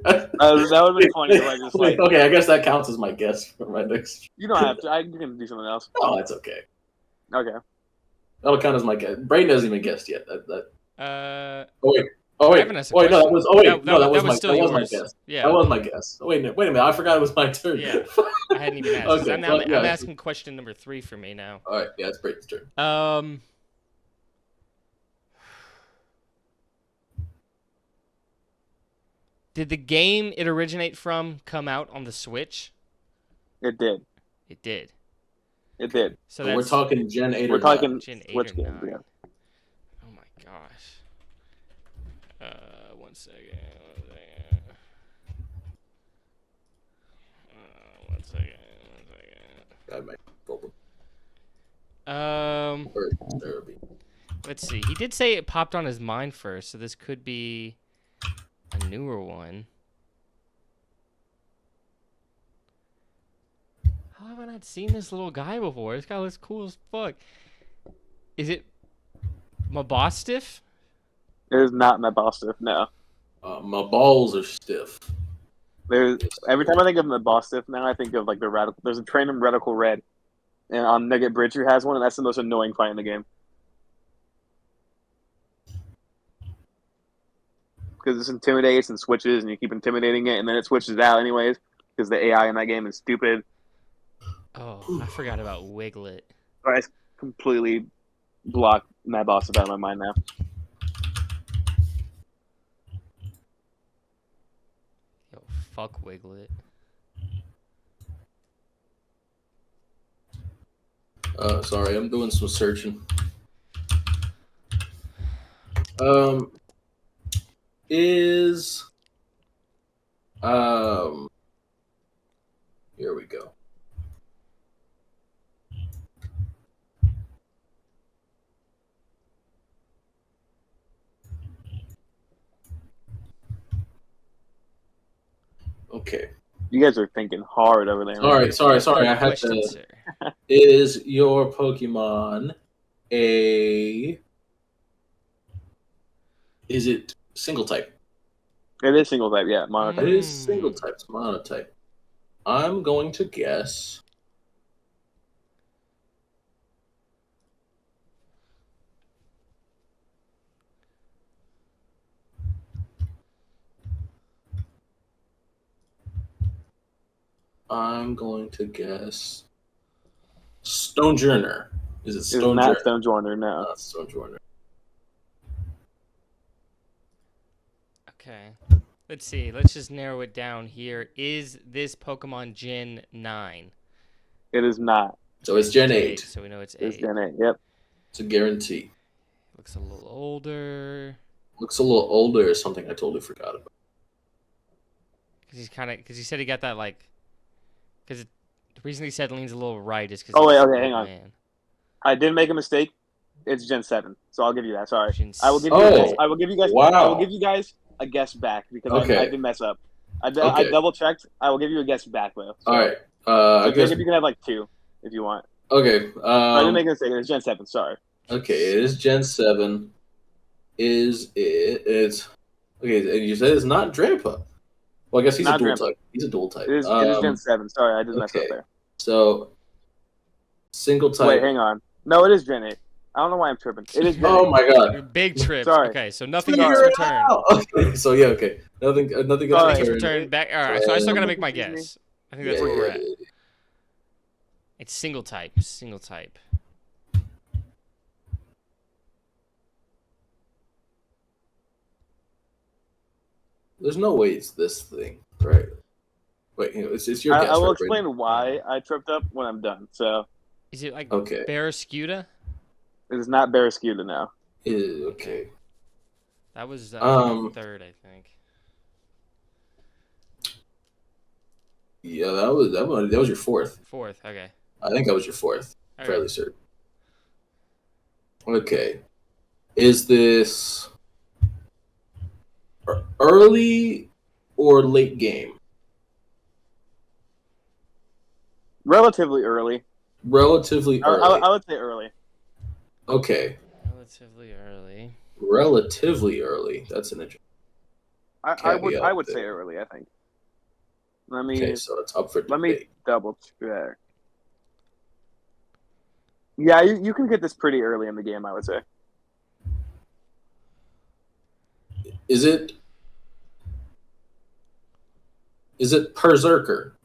That would have been funny if I just like. Okay, I guess that counts as my guess for my next. You don't have to. You can do something else. Oh, that's okay. Okay. That'll count as my guess. Brayden hasn't even guessed yet. Oh wait. I haven't asked a Wait, no, that question. was. Oh wait, That no, that was still my yours. guess. Yeah. That was my guess. Wait a minute. I forgot it was my turn. Yeah. I hadn't even asked. Okay, I'm asking question number 3 for me now. All right, yeah, it's Brayden's turn. Did the game it originate from come out on the Switch? It did. It did. It did. So We're that's talking Gen 8 We're or talking 9. Gen 8 Switch or games. 9. Yeah. Oh my gosh. One second. One second. I might go with Derby. Let's see. He did say it popped on his mind first, so this could be a newer one. How have I not seen this little guy before? This guy looks cool as fuck. Is it Mabostiff? It is not Mabostiff. No. My balls are stiff. Every time I think of Mabostiff now, I think of like the radical. There's a train in Radical Red, and on Nugget Bridge who has one, and that's the most annoying fight in the game. Because it intimidates and switches, and you keep intimidating it, and then it switches out anyways because the AI in that game is stupid. Oh, I forgot about Wiglet. I completely blocked Mabostiff out of my mind now. Yo, fuck Wiglet. Sorry, I'm doing some searching. Here we go. Okay. You guys are thinking hard over there. Sorry. Third I had question, to. sir. Is your Pokemon a? Is it single type? It is single type, yeah. Monotype. It is single type. It's monotype. I'm going to guess. I'm going to guess Stonejourner. Is it It's Stone not Journey? Stonejourner, no. Not Stone Journey. Okay. Let's see. Let's just narrow it down here. Is this Pokemon Gen 9? It is not. So it's Gen It's 8. so we know it's It's 8. Gen 8, yep. It's a guarantee. Looks a little older. Looks a little older or something I totally forgot about. Because he said he got that, like, because the reason he said leans a little right is because Oh, wait, he's okay, an hang old on. man. I did make a mistake. It's Gen 7, so I'll give you that. Sorry. Gen I will give you Oh, a guess. I will give you guys. wow. I will give you guys a guess back because Okay. I did mess up. I Okay. double checked. I will give you a guess back though. So, All right. so I guess. Jacob, you can have like 2 if you want. Okay. I didn't make a mistake. It's Gen 7. Sorry. Okay. It is Gen 7. Is it? It's okay. And you said it's not Drampa. Well, I guess he's Not a dual Drampa. type. He's a dual type. It is Gen 7. Sorry, I did mess up okay. there. So single type. Wait, hang on. No, it is Gen 8. I don't know why I'm tripping. It is Gen 8. Oh my god. Big trip. Sorry. Okay, so nothing Figure gets it returned. out. Okay. So yeah. Okay. Nothing gets Sorry. Nothing gets returned. returned back. All right, so I still gotta make my guess. I think that's where we're at. It's single type. Single type. There's no way it's this thing, right? Wait, it's your guess. I will right, explain why I tripped up when I'm done. So Is it like Okay. Barrascuda? it is not Barrascuda now. Okay. That was my 3rd, I think. Yeah, that was your 4th. 4th. Okay. I think that was your 4th. All Fairly right. certain. Okay. Is this early or late game? Relatively early. Relatively early. I would say early. Okay. Relatively early. Relatively early. That's an interesting. I would say early. I think. Okay, so it's up for debate. Let me double check. Yeah, you can get this pretty early in the game, I would say. Is it Berserker?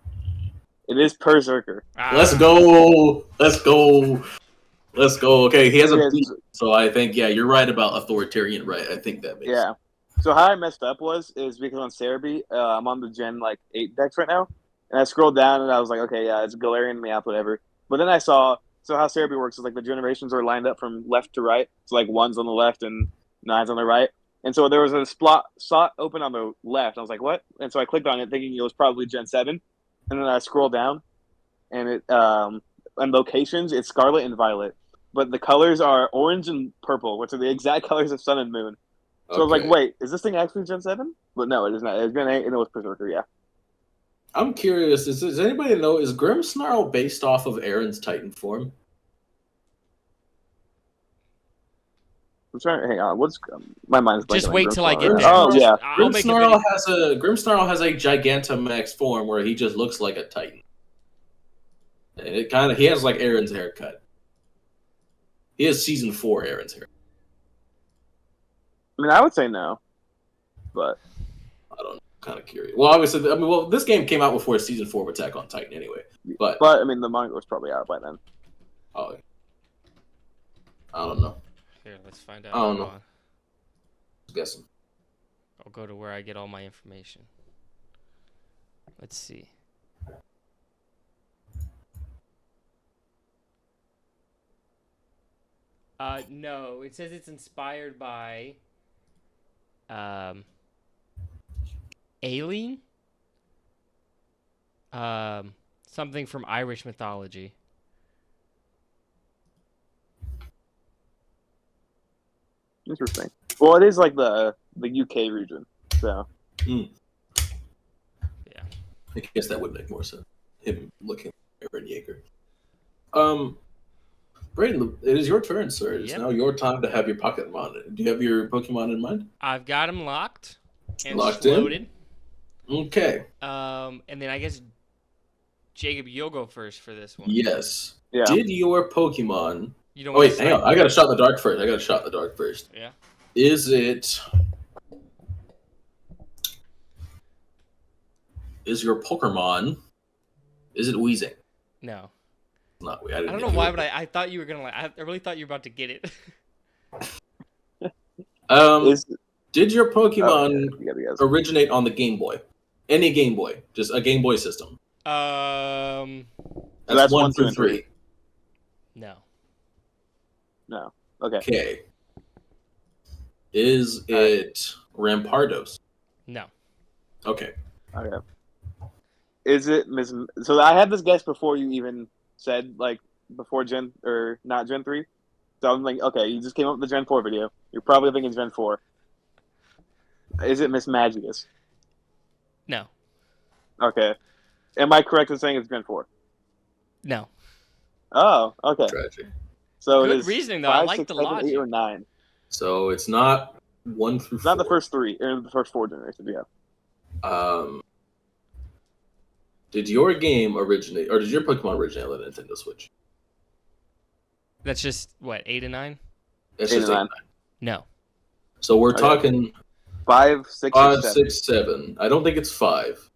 It is Berserker. Let's go. Let's go. Let's go. Okay, he has a Yes. beat, so I think you're right about authoritarian. Right, I think that makes. Yeah. So how I messed up is because on Cerebi, I'm on the Gen 8 decks right now, and I scrolled down and I was like, okay, yeah, it's Galarian, Meowth, whatever. But then I saw how Cerebi works is like the generations are lined up from left to right. So like 1's on the left and 9's on the right. And so there was a slot open on the left. I was like, what? And so I clicked on it thinking it was probably Gen 7. And then I scrolled down and it and locations, it's Scarlet and Violet. But the colors are orange and purple, which are the exact colors of Sun and Moon. So I was like, wait, is this thing actually Gen 7? But no, it is not. It's Gen 8 and it was Berserker, yeah. I'm curious, does anybody know, is Grimmsnarl based off of Aaron's Titan form? I'm trying to hang on. What's my mind's blanking. Just on wait till I get Grimmsnarl. there. Oh yeah, I'll make a video. Grimmsnarl has a Gigantamax form where he just looks like a Titan. And he has like Aaron's haircut. He has season 4 Aaron's hair. I mean, I would say no, but I don't know. Kind of curious. Well, obviously, this game came out before season 4 of Attack on Titan anyway. But I mean, the manga was probably out by then. Oh, I don't know. Here, let's find out. I don't know. Hold on. I'm guessing. I'll go to where I get all my information. Let's see. No, it says it's inspired by Aileen? Something from Irish mythology. Interesting. Well, it is like the UK region, so. Yeah. I guess that would make more sense. Him looking at Aaron Yeager. Brayden, it is your turn, sir. It's now your time to have your Pokémon. Do you have your Pokemon in mind? I've got him locked and Locked loaded. Okay. And then I guess Jacob, you'll go first for this one. Yes. Yeah. Did your Pokemon? You don't. Wait, hang on. I got to shot in the dark first. Yeah. Is your Pokemon? Is it Weezing? No. not weird. I don't know why, but I thought you were gonna like. I really thought you were about to get it. Did your Pokemon yeah, originate on the Game Boy? Any Game Boy, just a Game Boy system. That's 1, 2, and 3. No. No. Okay. Okay. Is it Rampardos? No. Okay. Okay. Is it Miss? So I had this guess before you even said like before Gen or not Gen 3. So I'm like, okay, you just came up with the Gen 4 video. You're probably thinking Gen 4. Is it Miss Magius? No. Okay. Am I correct in saying it's Gen 4? No. Oh, okay. Tragic. So Good it is reasoning though. 5, I like 6, the 7, 8, logic. or 9. So it's not 1 through It's 4. not the first 3 or the first 4 generations. Yeah. Did your game originate, or did your Pokemon originate on the Nintendo Switch? That's just what 8 and 9. That's 8 just and 8 9. 9. No. So we're Okay. talking 5, 6, 5, or 7. 6, 7. I don't think it's 5.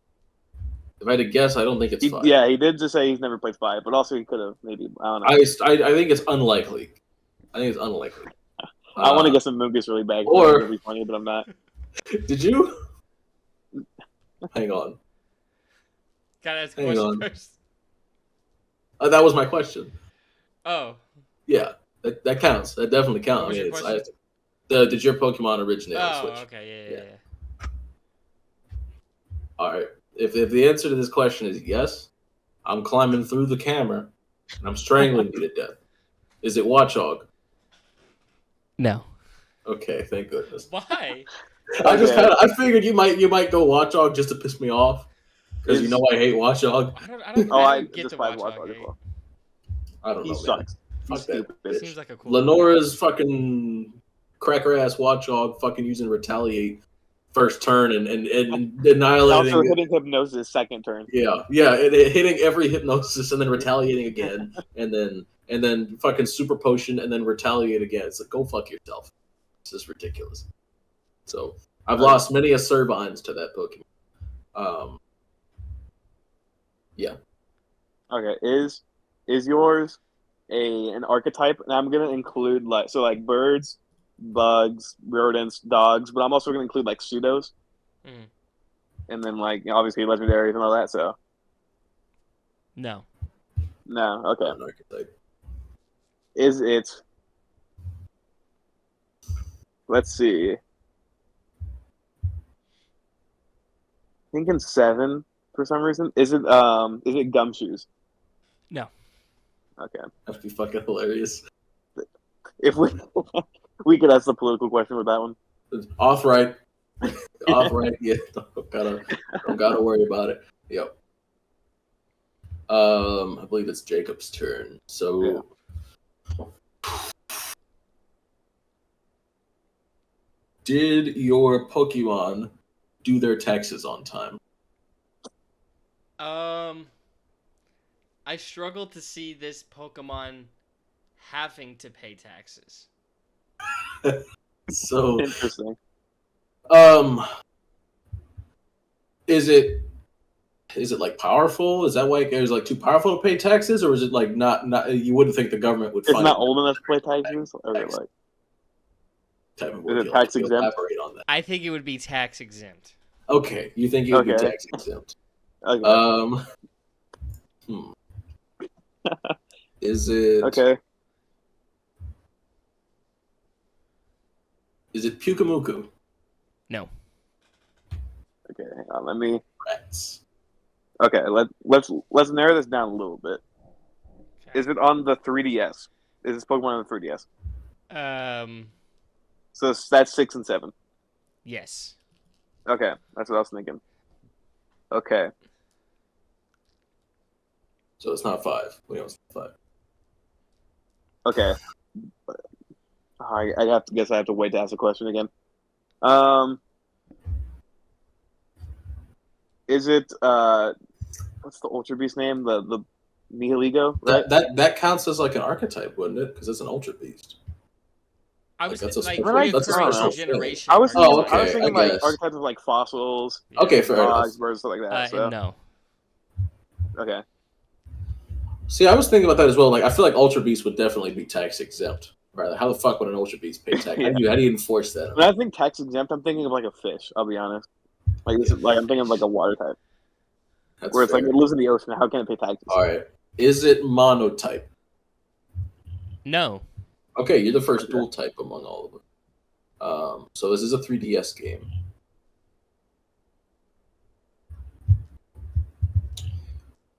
If I had to guess, I don't think it's 5. Yeah, he did just say he's never played 5, but also he could have maybe. I don't know. I think it's unlikely. I want to guess some Mungus really bad. Or- It'd be funny, but I'm not. Did you? Hang on. Gotta ask a Hang question on. first. That was my question. Oh. Yeah, that counts. That definitely counts. What was your question? Did your Pokemon originate on Oh. Switch? Okay. Yeah. Yeah. All right. If the answer to this question is yes, I'm climbing through the camera and I'm strangling you to death. Is it Watchog? No. Okay, thank goodness. Why? I figured you might go Watchog just to piss me off because you know I hate Watchog. I don't get the despise Watchog. Watchog as well. I don't He know. sucks. Man. He's Fuck that stupid. bitch. Seems like a cool. Lenora's fucking cracker ass Watchog fucking using Retaliate first turn and annihilating. Also hitting Hypnosis second turn. Yeah, hitting every Hypnosis and then retaliating again, and then fucking Super Potion and then retaliate again. It's like, go fuck yourself. This is ridiculous. So I've lost many a Servines to that Pokemon. Yeah. Okay, is yours an archetype? And I'm gonna include like birds, bugs, rodents, dogs, but I'm also gonna include like pseudos, and then like obviously legendaries and all that. So No. okay. An archetype. Is it? Let's see. Thinking 7 for some reason. Is it Gumshoes? No. Okay. That'd be fucking hilarious. If we could ask the political question with that one. Off right. Yeah. Don't gotta worry about it. Yep. I believe it's Jacob's turn. So did your Pokemon do their taxes on time? I struggled to see this Pokemon having to pay taxes. So Interesting. is it like powerful? Is that why it was like too powerful to pay taxes, or is it like not you wouldn't think the government would It's find not it? old enough to play taxes, or Tax. like Is it tax exempt? Elaborate on that. I think it would be tax exempt. Okay, you think it would be Okay. tax exempt? Okay. Is it Okay. Is it Pukamuku? No. Okay. Hang on. Let me. Rats. Okay. Let's narrow this down a little bit. Okay. Is it on the 3DS? Is this Pokemon on the 3DS? So that's 6 and 7. Yes. Okay, that's what I was thinking. Okay. So it's not 5. We know it's not 5. Okay. I have to guess I have to wait to ask a question again. Is it what's the Ultra Beast name? The Nihiligo, right? That counts as like an archetype, wouldn't it? Because it's an Ultra Beast. I was that's a like special- that's a reoccurring special generation. I was thinking, Oh, okay, I was thinking I like guess. archetypes of like fossils, Yeah. Okay, fair enough. dogs, birds, stuff like that. So No. okay. See, I was thinking about that as well. Like, I feel like Ultra Beast would definitely be tax exempt. Right? Like, how the fuck would an Ultra Beast pay tax? Yeah. How do you enforce that? When I think tax exempt, I'm thinking of like a fish. I'll be honest. Like this is like I'm thinking of like a water type, That's where it's fair. like it lives in the ocean. How can it pay taxes? All right. Is it monotype? No. Okay, you're the first Okay. dual type among all of them. So this is a 3DS game.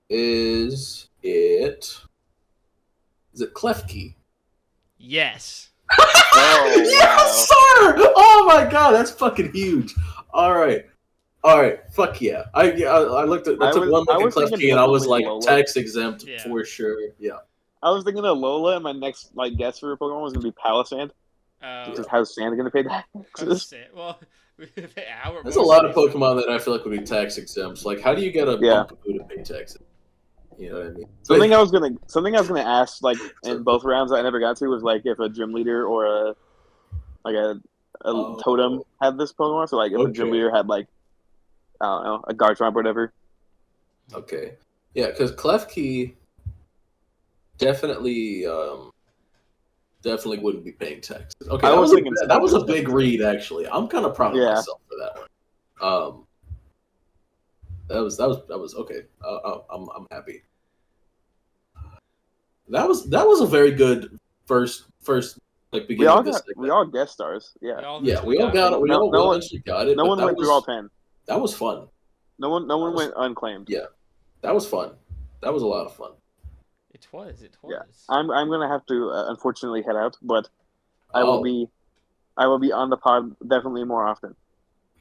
Is it Klefki? Yes. Oh, Yes, sir! Oh my god, that's fucking huge. All right, fuck yeah. I looked at. I took one look at Klefki and I was like, Lola. tax exempt Yeah. for sure. Yeah. I was thinking of Lola, and my next like guess for a Pokemon was gonna be Palisand. Just how's Sand gonna pay taxes? Well, There's a lot of Pokemon that I feel like would be tax exempt. Like, how do you get a Yeah. Bunkaboo to pay taxes? You know what I mean? Something I was gonna ask like in both rounds that I never got to was like if a gym leader or a totem had this Pokemon. So like if a gym Okay. leader had like I don't know a Garchomp or whatever. Okay. Yeah, because Klefki definitely wouldn't be paying taxes. Okay, I that was was thinking that was a Spencer. big read actually. I'm kind of proud of Yeah. myself for that one. That was okay. I'm happy. That was a very good first like beginning of this segment. We all guest stars. Yeah. Yeah, we all got it. We all eventually got it. No but one that went was, through all 10. That was fun. No one went unclaimed. Yeah, that was fun. That was a lot of fun. It was. Yeah. I'm gonna have to unfortunately head out, but I will be on the pod definitely more often.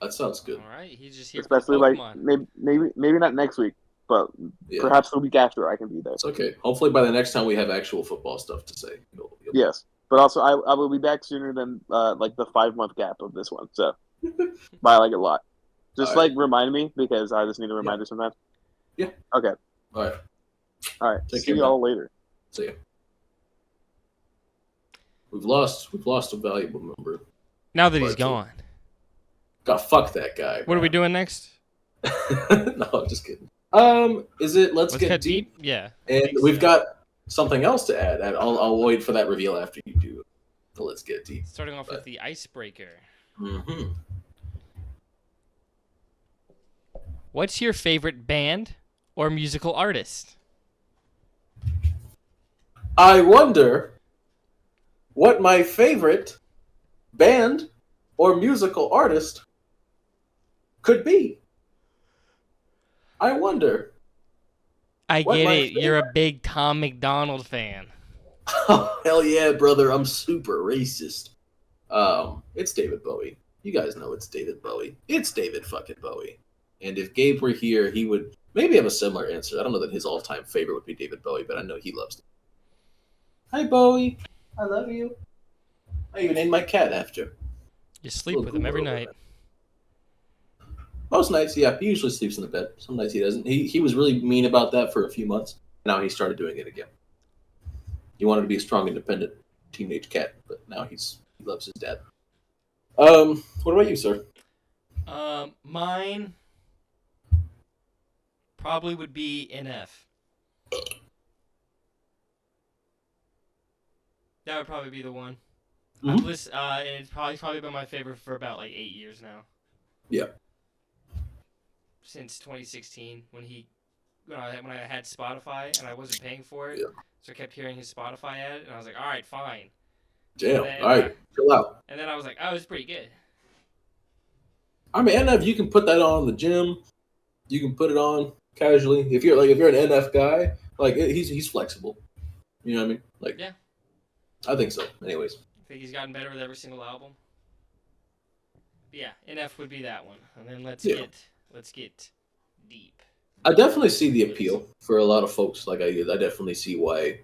That sounds good. All right, he's just here. Especially for like maybe not next week, but perhaps the week after I can be there. It's okay. Hopefully by the next time we have actual football stuff to say. Yes, but also I will be back sooner than like the 5-month gap of this one. So by like a lot. Just All right. like remind me because I just need a reminder sometimes. Yeah. Okay. All right. See you all later. See ya. We've lost a valuable member. Now that he's gone. God, fuck that guy. What are we doing next? No, I'm just kidding. Is it Let's Get Deep? Yeah. And we've got something else to add. I'll wait for that reveal after you do the Let's Get Deep. Starting off with the icebreaker. Mm-hmm. What's your favorite band or musical artist? I wonder what my favorite band or musical artist could be. I wonder. I get it. You're a big Tom McDonald fan. Oh, hell yeah, brother. I'm super racist. It's David Bowie. You guys know it's David Bowie. It's David fucking Bowie. And if Gabe were here, he would maybe have a similar answer. I don't know that his all-time favorite would be David Bowie, but I know he loves it. Hi, Bowie. I love you. I even named my cat after. You sleep with him every night. Most nights, yeah. He usually sleeps in the bed. Some nights he doesn't. He was really mean about that for a few months. Now he started doing it again. He wanted to be a strong, independent teenage cat, but now he loves his dad. What about you, sir? Mine probably would be NF. That would probably be the one. Mhm. I've listened, and it's probably been my favorite for about like 8 years now. Yeah. Since 2016, when I had Spotify and I wasn't paying for it, so I kept hearing his Spotify ad, and I was like, all right, fine. Damn. All right, chill out. And then I was like, oh, it's pretty good. I mean, NF, you can put that on in the gym. You can put it on casually. If you're an NF guy, like he's flexible. You know what I mean? Like, yeah. I think so. Anyways. I think he's gotten better with every single album. But yeah, NF would be that one. And then let's get deep. I definitely see the appeal for a lot of folks. Like I definitely see why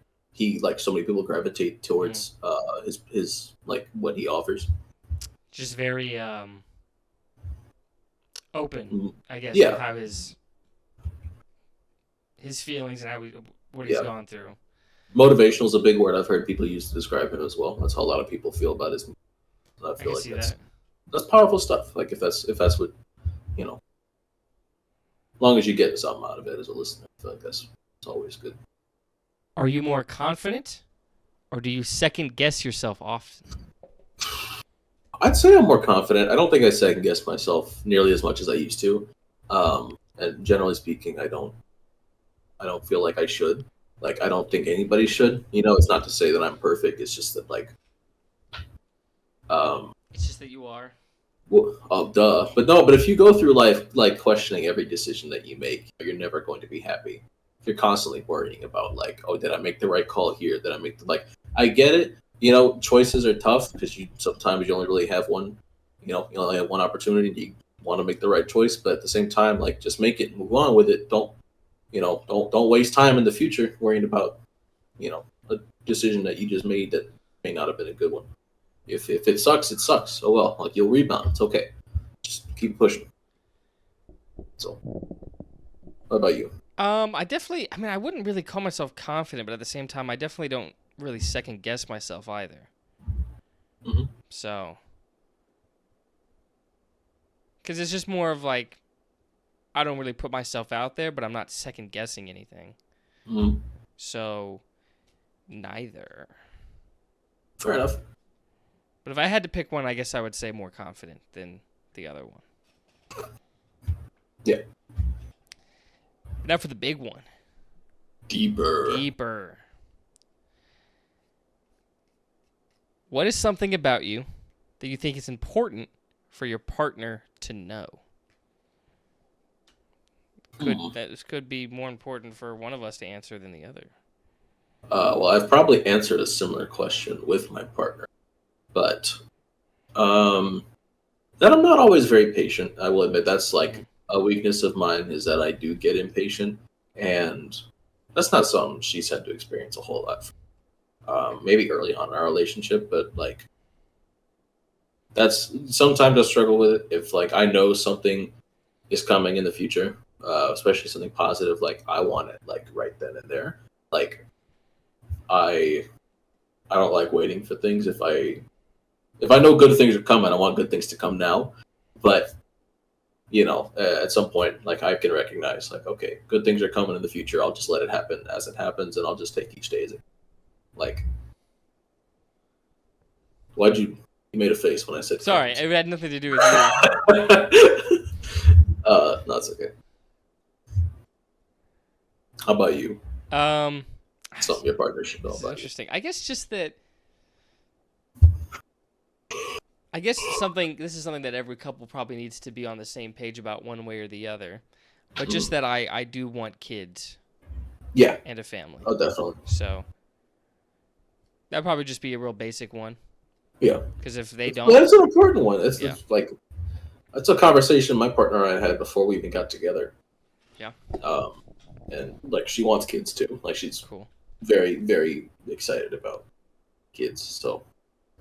so many people gravitate towards his like what he offers. Just very open, I guess, Yeah. with how his feelings and what he's gone through. Motivational is a big word I've heard people use to describe him as well. That's how a lot of people feel about his. I feel like that's powerful stuff. Like if that's what, you know, as long as you get something out of it as a listener, I feel like that's always good. Are you more confident, or do you second guess yourself often? I'd say I'm more confident. I don't think I second guess myself nearly as much as I used to. And generally speaking, I don't feel like I should. Like, I don't think anybody should. You know, it's not to say that I'm perfect. It's just that, like, It's just that you are. well, oh, duh. But no, but if you go through life, like, questioning every decision that you make, you're never going to be happy. If you're constantly worrying about, like, oh, did I make the right call here? Did I make the, like, I get it. You know, choices are tough because sometimes you only really have one, you only have one opportunity and you want to make the right choice. But at the same time, like, just make it, move on with it. Don't waste time in the future worrying about, a decision that you just made that may not have been a good one. If it sucks, it sucks. Oh well, like, you'll rebound. It's okay. Just keep pushing. So, what about you? I wouldn't really call myself confident, but at the same time, I definitely don't really second guess myself either. Mm-hmm. So, because it's just more of like, I don't really put myself out there, but I'm not second guessing anything. Mm-hmm. So, neither. Fair enough. But if I had to pick one, I guess I would say more confident than the other one. Yeah. Now for the big one. Deeper. What is something about you that you think is important for your partner to know? This could be more important for one of us to answer than the other. Well, I've probably answered a similar question with my partner, but that I'm not always very patient. I will admit that's like a weakness of mine, is that I do get impatient, and that's not something she's had to experience a whole lot. Maybe early on in our relationship, but like, that's sometimes I struggle with it. If, like, I know something is coming in the future, especially something positive, like, I want it like right then and there. Like, I don't like waiting for things. If I know good things are coming, I want good things to come now. But at some point, like, I can recognize, like, okay, good things are coming in the future. I'll just let it happen as it happens, and I'll just take each day as it. Like, why'd you made a face when I said? Sorry, it had nothing to do with you. No, it's okay. How about you? Something your partner should know about. Interesting. I guess just that. This is something that every couple probably needs to be on the same page about, one way or the other. But just that I do want kids. Yeah. And a family. Oh, definitely. So that'd probably just be a real basic one. Yeah. Because if they don't, that's an important one. It's like, that's a conversation my partner and I had before we even got together. Yeah. And like, she wants kids too. Like, she's cool. Very, very excited about kids. So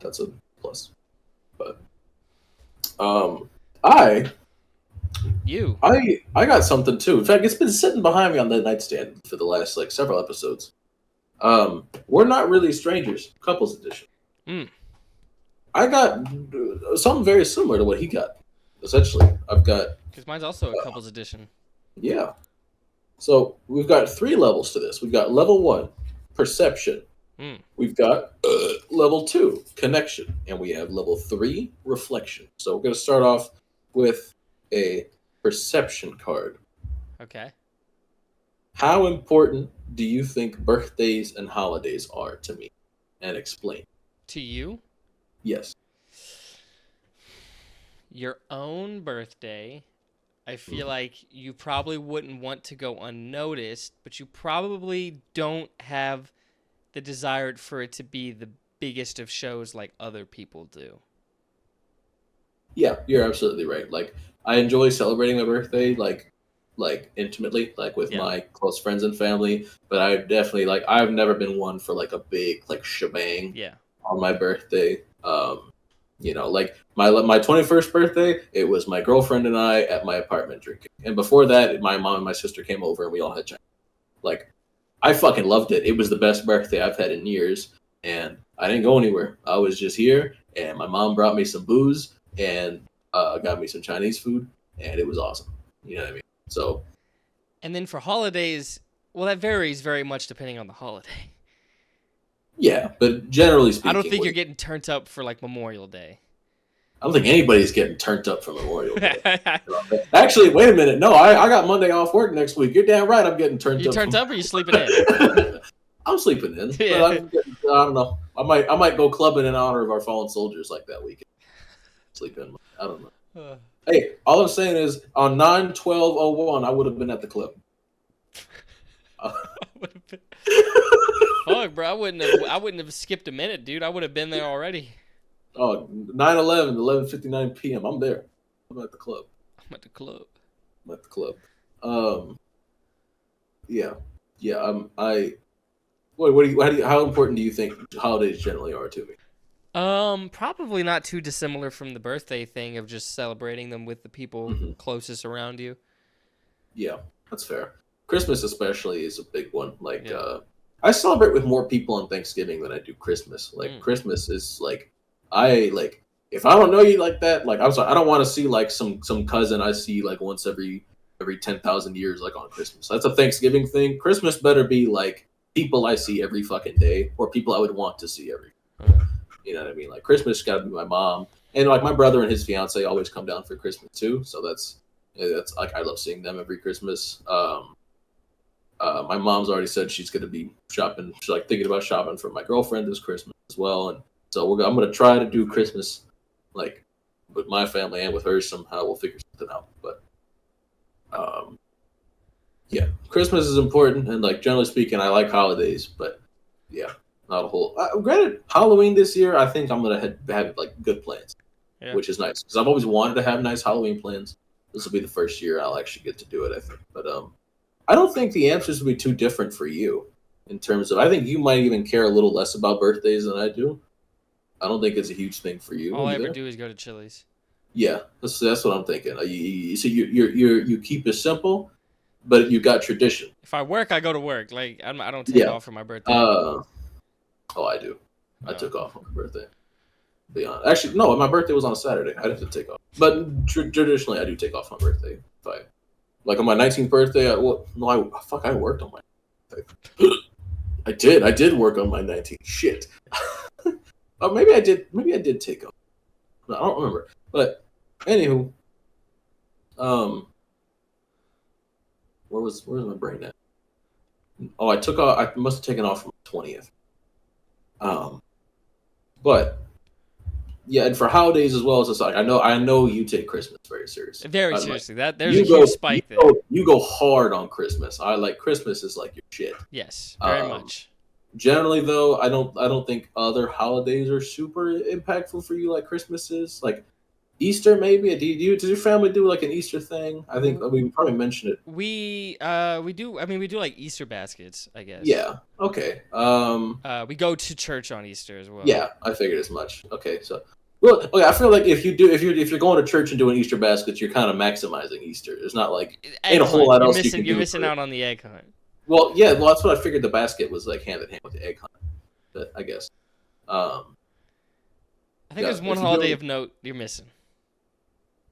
that's a plus. But I got something too. In fact, it's been sitting behind me on the nightstand for the last, like, several episodes. We're not really strangers, couples edition. I got something very similar to what he got. Essentially, I've got, because mine's also a couples edition. Yeah. So we've got 3 levels to this. We've got level 1, perception. We've got level 2, connection, and we have level 3, reflection. So we're going to start off with a perception card. Okay. How important do you think birthdays and holidays are to me? And explain. To you? Yes. Your own birthday, I feel like you probably wouldn't want to go unnoticed, but you probably don't have the desire for it to be the biggest of shows like other people do. Yeah, you're absolutely right. Like, I enjoy celebrating my birthday, like intimately, like with my close friends and family. But I definitely, like, I've never been one for like a big, like, shebang on my birthday. Like my 21st birthday, it was my girlfriend and I at my apartment drinking. And before that, my mom and my sister came over and we all had Chinese. Like, I fucking loved it. It was the best birthday I've had in years. And I didn't go anywhere. I was just here, and my mom brought me some booze and got me some Chinese food, and it was awesome. You know what I mean? So. And then for holidays, Well, that varies very much depending on the holiday. Yeah, but generally speaking, I don't think you're getting turned up for like Memorial Day. I don't think anybody's getting turned up for Memorial Day. Actually, wait a minute. No, I got Monday off work next week. You're damn right. I'm getting turned You up. turned up or you sleeping in? I'm sleeping in. Yeah. But I don't know. I might go clubbing in honor of our fallen soldiers like that weekend. Sleep in. I don't know. Hey, all I'm saying is on 9/12/01, I would have been at the club. Fuck, bro, I wouldn't have skipped a minute, dude. I would have been there already. Oh, 9/11, 11:59 p.m. I'm there. I'm at the club. I'm at the club. I'm at the club. Yeah. How important do you think holidays generally are to me? Probably not too dissimilar from the birthday thing of just celebrating them with the people closest around you. Yeah, that's fair. Christmas especially is a big one. Like, I celebrate with more people on Thanksgiving than I do Christmas. Like, Christmas is like, if I don't know you like that, like, I'm sorry, I don't want to see like some cousin I see like once every 10,000 years, like on Christmas. That's a Thanksgiving thing. Christmas better be like people I see every fucking day, or people I would want to see every. You know what I mean? Like, Christmas got to be my mom, and like my brother and his fiance always come down for Christmas too. So that's like, I love seeing them every Christmas. My mom's already said she's going to be shopping. She's like thinking about shopping for my girlfriend this Christmas as well, and so I'm going to try to do Christmas like with my family and with hers somehow. We'll figure something out, but yeah, Christmas is important, and like generally speaking, I like holidays, but yeah, not a whole. Granted, Halloween this year, I think I'm gonna have like good plans, which is nice because I've always wanted to have nice Halloween plans. This will be the first year I'll actually get to do it, I think. But I don't think the answers will be too different for you in terms of. I think you might even care a little less about birthdays than I do. I don't think it's a huge thing for you. All I ever do is go to Chili's. Yeah, that's what I'm thinking. So you keep it simple, but you got tradition. If I work, I go to work. Like, I don't take off for my birthday. Oh, I do. I took off on my birthday. Be honest. Actually, no, my birthday was on a Saturday. I didn't take off. But traditionally, I do take off on my birthday. If I, like on my 19th birthday, I worked on my birthday. I did work on my 19th. Shit. Oh, maybe I did take off. I don't remember. But anywho, where's my brain at? Oh, I took off. I must have taken off from the 20th. But yeah, and for holidays as well, it's just like I know you take Christmas very seriously. Very seriously. There's a huge spike there. You go hard on Christmas. I like Christmas is like your shit. Yes, very much. Generally, though, I don't think other holidays are super impactful for you like Christmas is. Like Easter, maybe. Does your family do like an Easter thing? I think we probably mentioned it. We do. I mean, we do like Easter baskets, I guess. Yeah. Okay. We go to church on Easter as well. Yeah, I figured as much. Okay, so. Well, okay. I feel like if you're going to church and doing Easter baskets, you're kind of maximizing Easter. It's not like ain't a whole lot else you can do. You're missing out on the egg hunt. Well, yeah. Well, that's what I figured. The basket was like hand in hand with the egg hunt. But I guess. I think there's one holiday of note you're missing.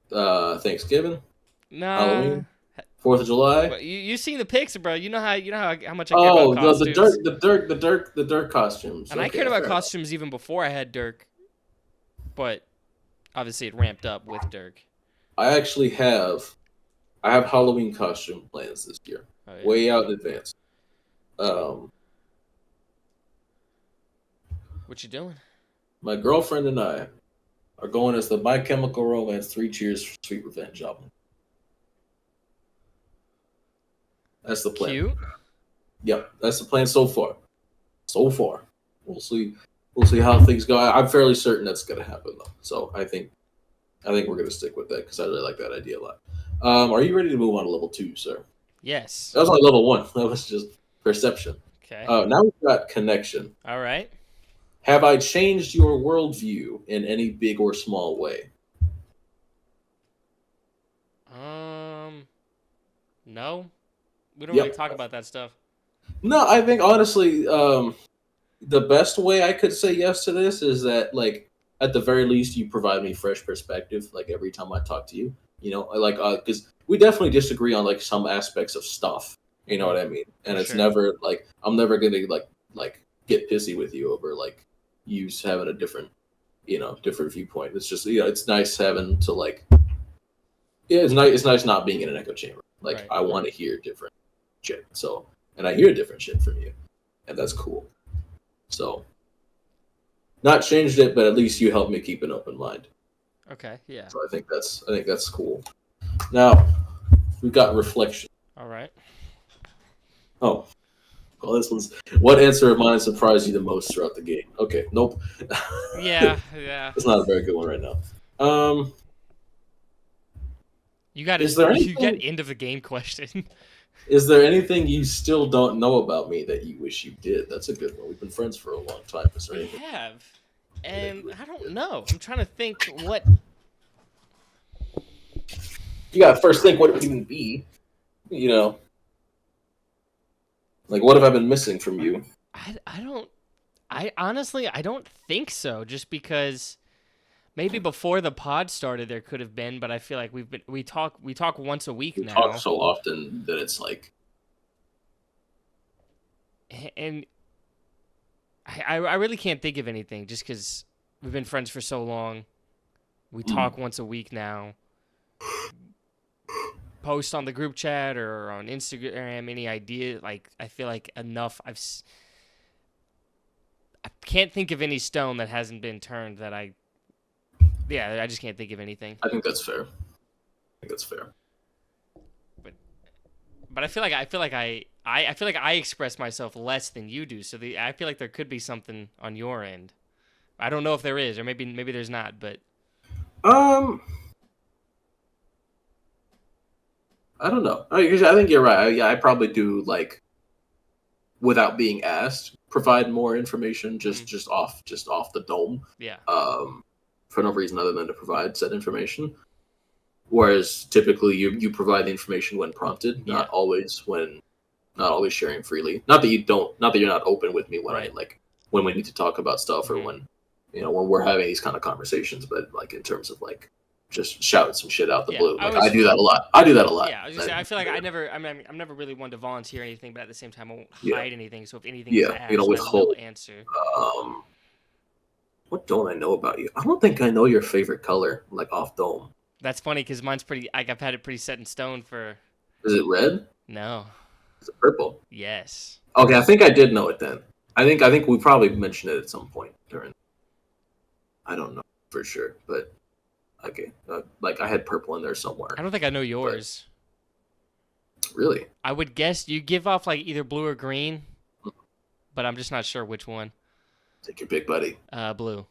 Thanksgiving. Nah. Halloween. 4th of July. You seen the pics, bro? You know how much I care about costumes. the Dirk costumes. And I cared about costumes even before I had Dirk. But obviously it ramped up with Dirk. I actually have Halloween costume plans this year. Oh, yeah. Way out in advance. What you doing? My girlfriend and I are going as the My Chemical Romance 3 Cheers for Sweet Revenge album. That's the plan. Cute. Yep, that's the plan so far. We'll see how things go. I'm fairly certain that's going to happen though. So I think we're going to stick with that because I really like that idea a lot. Are you ready to move on to level 2, sir? Yes. That was only level 1. That was just perception. Okay. Now we've got connection. All right. Have I changed your worldview in any big or small way? No. We don't really talk about that stuff. No, I think honestly, the best way I could say yes to this is that, like, at the very least, you provide me fresh perspective. Like every time I talk to you, you know, like because we definitely disagree on like some aspects of stuff. You know what I mean? And For it's sure. never like I'm never gonna like get pissy with you over like you having a different different viewpoint. It's just it's nice having to like it's nice not being in an echo chamber. Like Right. I want to hear different shit. So and I hear different shit from you, and that's cool. So not changed it, but at least you helped me keep an open mind. Okay. Yeah. So I think that's cool. Now we've got reflection. All right. Oh, well, this one's what answer of mine surprised you the most throughout the game? Okay, nope. Yeah. That's not a very good one right now. You got Is there You got anything- end of the game question. Is there anything you still don't know about me that you wish you did? That's a good one. We've been friends for a long time. Is there We anything? have, and I don't know. I'm trying to think what. You gotta first think what it would even be. Like what have I been missing from you? I don't. I honestly I don't think so. Just because maybe before the pod started there could have been, but I feel like we talk once a week We now. talk so often that it's like And I really can't think of anything just because we've been friends for so long. We talk once a week now. Post on the group chat or on Instagram. Any idea? Like I feel like enough. I can't think of any stone that hasn't been turned that I. Yeah, I just can't think of anything. I think that's fair. But I feel like I express myself less than you do. So I feel like there could be something on your end. I don't know if there is, or maybe there's not. But I don't know. I think you're right. Yeah, I probably do like without being asked provide more information just off the dome. yeah, For no reason other than to provide said information. Whereas typically you provide the information when prompted, Yeah. not always sharing freely. Not that you're not open with me when Right. I like when we need to talk about stuff or when when we're having these kind of conversations, but like in terms of like just shouting some shit out the Yeah, blue. I Like was- I do that a lot. yeah. I was gonna say I feel like I'm never really one to volunteer anything, but at the same time I won't Yeah. hide anything. So if anything Yeah, is asked, you don't I withhold. will answer. What don't I know about you? I don't think I know your favorite color, like off dome. That's funny because mine's pretty. Like I've had it pretty set in stone for. Is it red? No. Is it purple? Yes. Okay, I think I did know it then. I think we probably mentioned it at some point during. I don't know for sure, but okay, like I had purple in there somewhere. I don't think I know yours. Really? I would guess you give off like either blue or green, but I'm just not sure which one. Take your big buddy. Blue.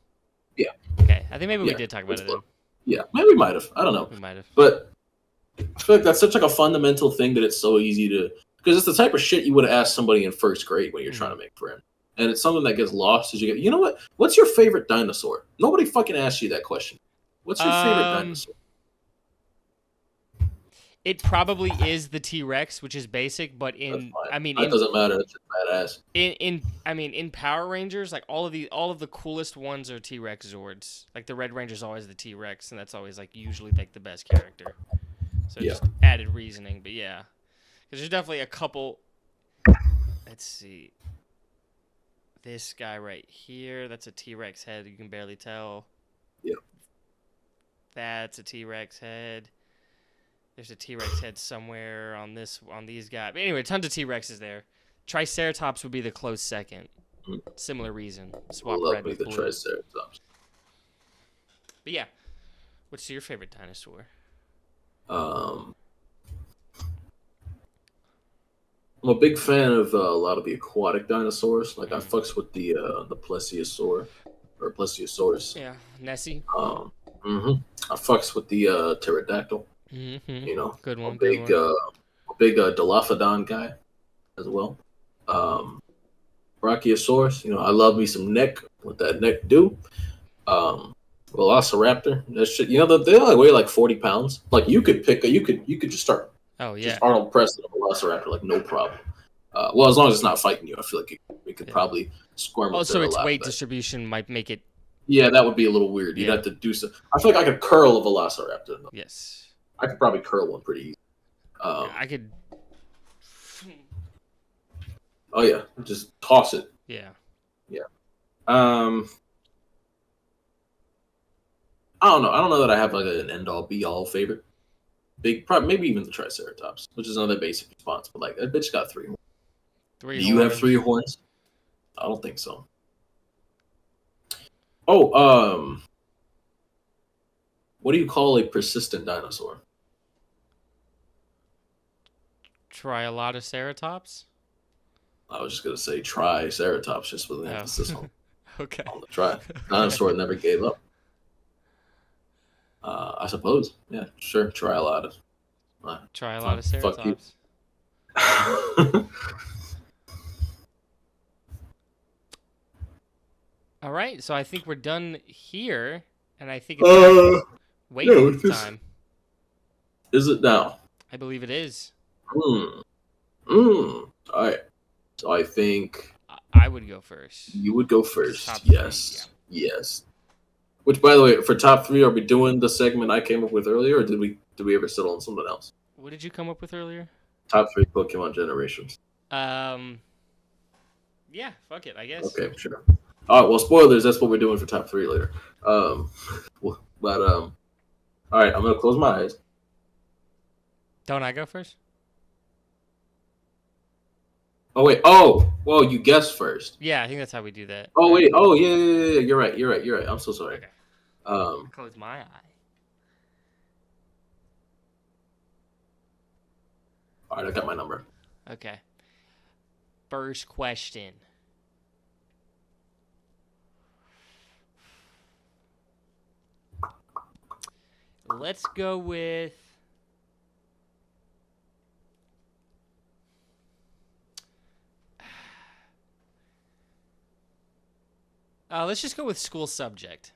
Yeah. Okay. I think maybe we Yeah, did talk about it's it then. blue. Yeah, maybe we might have. I don't know. We might have. But I feel like that's such like a fundamental thing that it's so easy to because it's the type of shit you would ask somebody in first grade when you're trying to make friends. And it's something that gets lost as you get. You know what? What's your favorite dinosaur? Nobody fucking asked you that question. What's your favorite dinosaur? It probably is the T-Rex, which is basic, but That doesn't matter. It's just badass. in Power Rangers, like all of the coolest ones are T-Rex Zords. Like the Red Ranger's always the T-Rex, and that's always like usually like the best character. So Yeah. just added reasoning, but yeah, because there's definitely a couple. Let's see. This guy right here, that's a T-Rex head. You can barely tell. Yeah. That's a T-Rex head. There's a T-Rex head somewhere on these guys. But anyway, tons of T-Rexes there. Triceratops would be the close second. Similar reason. Swap red with the blue. Triceratops. But yeah, what's your favorite dinosaur? I'm a big fan of a lot of the aquatic dinosaurs. Like I fucks with the plesiosaur or plesiosaurus. Yeah, Nessie. I fucks with the pterodactyl. Mm-hmm. You know, Good one. a big Dilophodon guy as well. Brachiosaurus. You know, I love me some neck. What that neck do? Velociraptor. That shit. You know, they only weigh like 40 pounds. Like you could just start. Oh yeah. Just Arnold Preston a Velociraptor, like no problem. Well, as long as it's not fighting you, I feel like we could probably squirm. Also, its weight but distribution might make it. Yeah, that would be a little weird. You'd have to do so. I feel like I could curl a Velociraptor. Yes. I could probably curl one pretty easy. I could. Oh yeah, just toss it. Yeah. Yeah. I don't know. I don't know that I have like an end all be all favorite. Probably maybe even the Triceratops, which is another basic response. But like that bitch got 3 horns. Three Do you have horns. 3 horns? I don't think so. Oh, what do you call a persistent dinosaur? Triceratops? I was just gonna say Triceratops, just with an emphasis on, Okay. on the try. Dinosaur never gave up. I suppose. Yeah, sure. Triceratops. Fuck you. Triceratops. All right, so I think we're done here, and I think it's waiting time. Is it now? I believe it is. All right. So I think I would go first. you would go first. Top 3, Yes. Yes. Which, by the way, for top 3, are we doing the segment I came up with earlier, or did we ever settle on something else? What did you come up with earlier? Top 3 Pokemon generations. Yeah, fuck it, I guess. Okay, sure. All right. Well, spoilers. That's what we're doing for top 3 later. All right. I'm gonna close my eyes. Don't I go first? Oh wait. Oh, well, you guessed first. Yeah, I think that's how we do that. Oh wait. Oh yeah. You're right. I'm so sorry. Okay. Um. Close my eye. All right. I got my number. Okay. First question. Let's go with let's just go with school subject.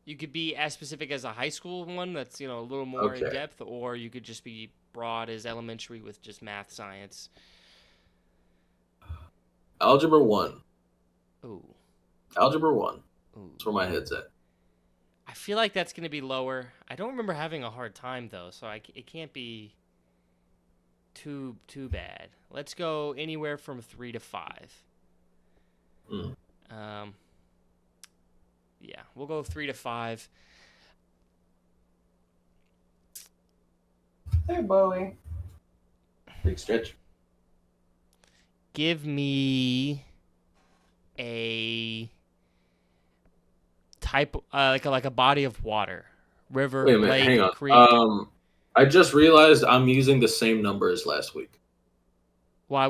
You could be as specific as a high school one that's, a little more in depth, or you could just be broad as elementary with just math, science. Algebra 1. Ooh. Algebra 1. Ooh. That's where my head's at. I feel like that's going to be lower. I don't remember having a hard time, though, so it can't be too bad. Let's go anywhere from 3 to 5. Yeah, we'll go 3 to 5. Hey, Bowie. Big stretch. Give me a type, like a body of water, river, Wait a minute, lake, hang on. creek. I just realized I'm using the same number as last week. Well,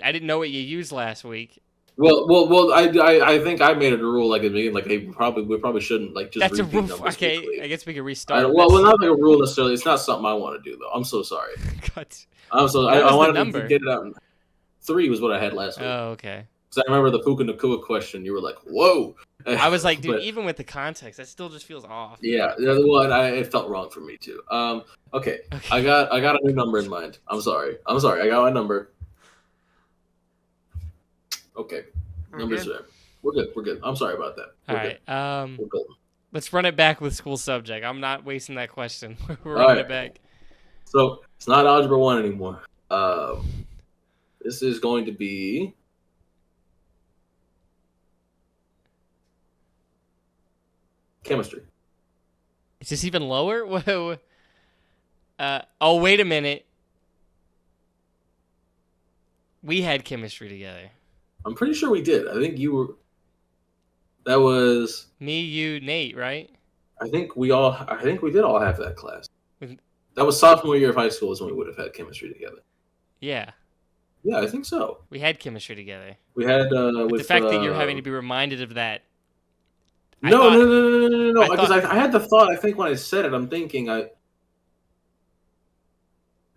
I didn't know what you used last week. Well. I think I made it a rule like at the beginning, like, hey, we probably shouldn't like just. That's a repeat rule. numbers Okay, weekly. I guess we can restart. Well, not like a rule necessarily. It's not something I want to do though. I'm so sorry. Cut. I'm so. What I was the wanted number? to get it out. 3 was what I had last week. Oh, okay. Because I remember the Puka Nakua question. You were like, "Whoa!" I was like, dude, But, even with the context, that still just feels off. yeah. The other one, it felt wrong for me too. Okay. I got a new number in mind. I'm sorry. I got my number. Okay. Numbers there. We're good. I'm sorry about that. All right. We're good. Let's run it back with school subject. I'm not wasting that question. We're All running right. it back. So it's not Algebra 1 anymore. This is going to be chemistry. Is this even lower? Whoa. Oh, wait a minute. We had chemistry together. I'm pretty sure we did. I think you were. That was Me, you, Nate, right? I think we did all have that class. With- That was sophomore year of high school is when we would have had chemistry together. Yeah. Yeah, I think so. We had chemistry together. We had But the fact that you're having to be reminded of that. No. Because I had the thought. I think when I said it, I'm thinking I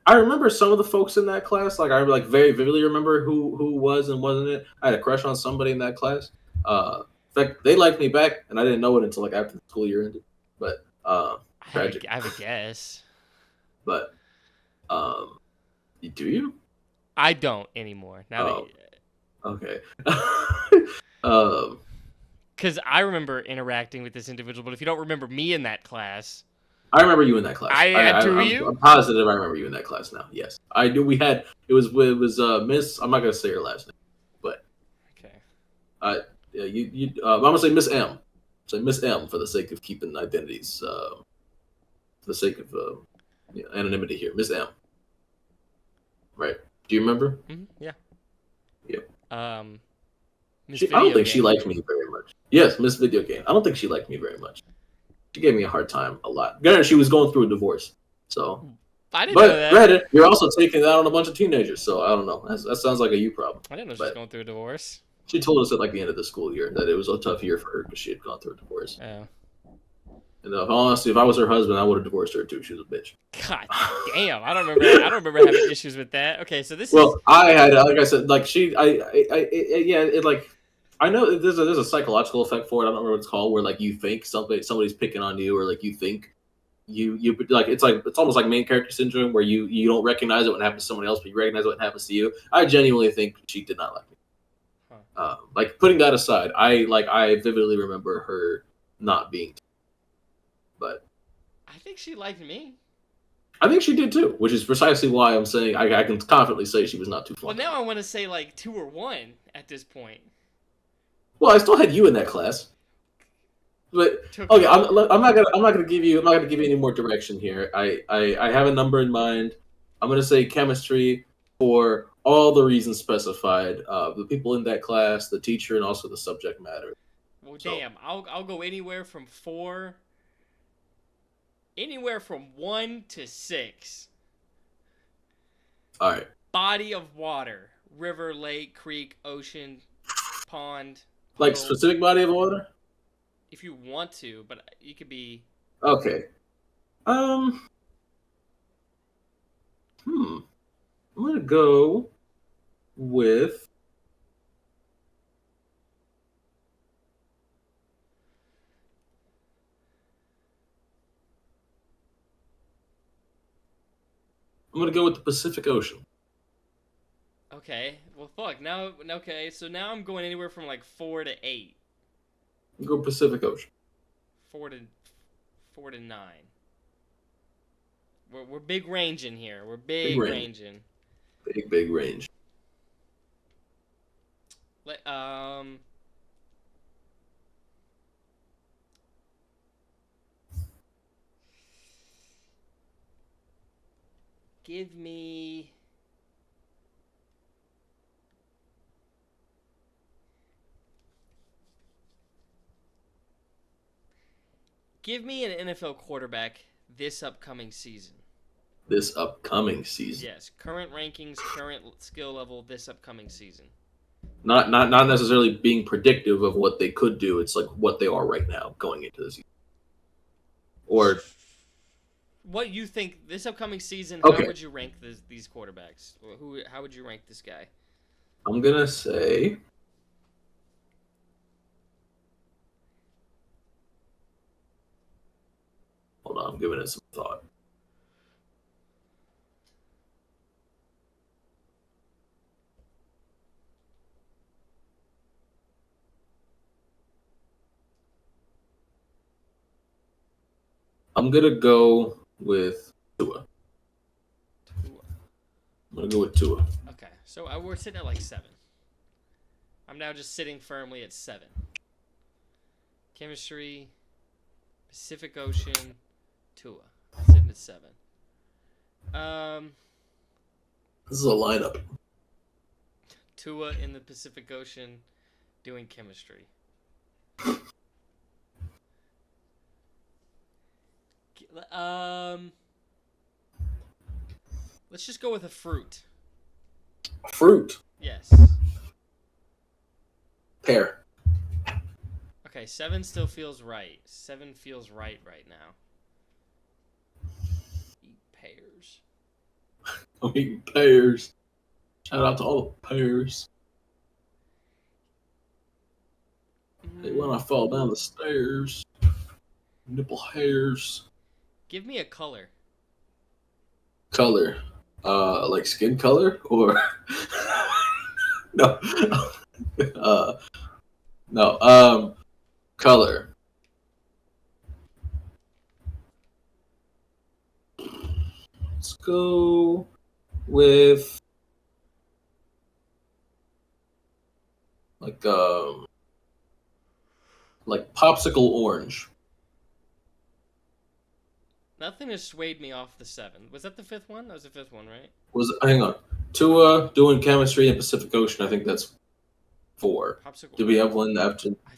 remember some of the folks in that class. Like I very vividly remember who was and wasn't it. I had a crush on somebody in that class. In fact, they liked me back, and I didn't know it until like after the school year ended. But tragic. I have a guess. But do you? I don't anymore. Now Okay. because I remember interacting with this individual, but if you don't remember me in that class, I remember you in that class. You? I'm positive I remember you in that class now. Yes, I do. It was Miss. I'm not gonna say her last name, but Okay. I'm gonna say Miss M. Say Miss M for the sake of keeping identities. For the sake of anonymity here, Miss M. Right? Do you remember? Yeah. Yep. Miss I don't think Video she Game. liked me very much. Yes, Miss Video Game. I don't think she liked me very much. She gave me a hard time a lot. Granted, she was going through a divorce, so. I didn't know But that. granted, you're also taking that on a bunch of teenagers, so I don't know. That sounds like a you problem. I didn't know she was going through a divorce. She told us at like the end of the school year that it was a tough year for her because she had gone through a divorce. Oh. And honestly, if I was her husband, I would have divorced her too. She was a bitch. God damn! I don't remember having issues with that. Okay, so this is. Well, I had, like I said, like I know there's a psychological effect for it. I don't remember what it's called, where like you think somebody's picking on you, or like you think you like it's almost like main character syndrome, where you don't recognize it when it happens to someone else, but you recognize it when it happens to you. I genuinely think she did not like me. Like putting that aside, I vividly remember her not being. But I think she liked me. I think she did too, which is precisely why I'm saying I can confidently say she was not too fun. Well, now I want to say like 2 or 1 at this point. Well, I still had you in that class, but okay, I'm not gonna give you any more direction here. I have a number in mind. I'm gonna say chemistry for all the reasons specified. The people in that class, the teacher, and also the subject matter. Well, damn, I'll go anywhere from 4. Anywhere from 1 to 6. All right. Body of water. River, lake, creek, ocean, pond. Like puddle. specific body of water? If you want to, but you could be... Okay. I'm going to go with... I'm going to go with the Pacific Ocean. Okay. Well, fuck. Now, okay. So now I'm going anywhere from like 4 to 8. Go Pacific Ocean. 4 to 9. We're big ranging here. We're big ranging. Big range. Give me... Give me an NFL quarterback this upcoming season. This upcoming season. Yes, current rankings, current skill level this upcoming season. Not necessarily being predictive of what they could do. It's like what they are right now going into the season. Or what you think this upcoming season? Okay. How would you rank these quarterbacks? How would you rank this guy? I'm gonna say. Hold on, I'm giving it some thought. I'm gonna go with Tua. I'm gonna go with Tua. Okay, so we're sitting at like 7. I'm now just sitting firmly at 7. Chemistry, Pacific Ocean, Tua. Sitting at 7. This is a lineup. Tua in the Pacific Ocean, doing chemistry. Let's just go with a fruit. Fruit. Yes. Pear. Okay, 7 still feels right. 7 feels right now. Eat pears. I'm eating pears. Shout out to all the pears. Hey, when I fall down the stairs, nipple hairs. Give me a color. Color. Like skin color or no. No. Color. Let's go with like popsicle orange. Nothing has swayed me off the 7. Was that the 5th one? That was the 5th one, right? Hang on. Tua doing chemistry in Pacific Ocean. I think that's 4. Popsicle. Did we have one after? I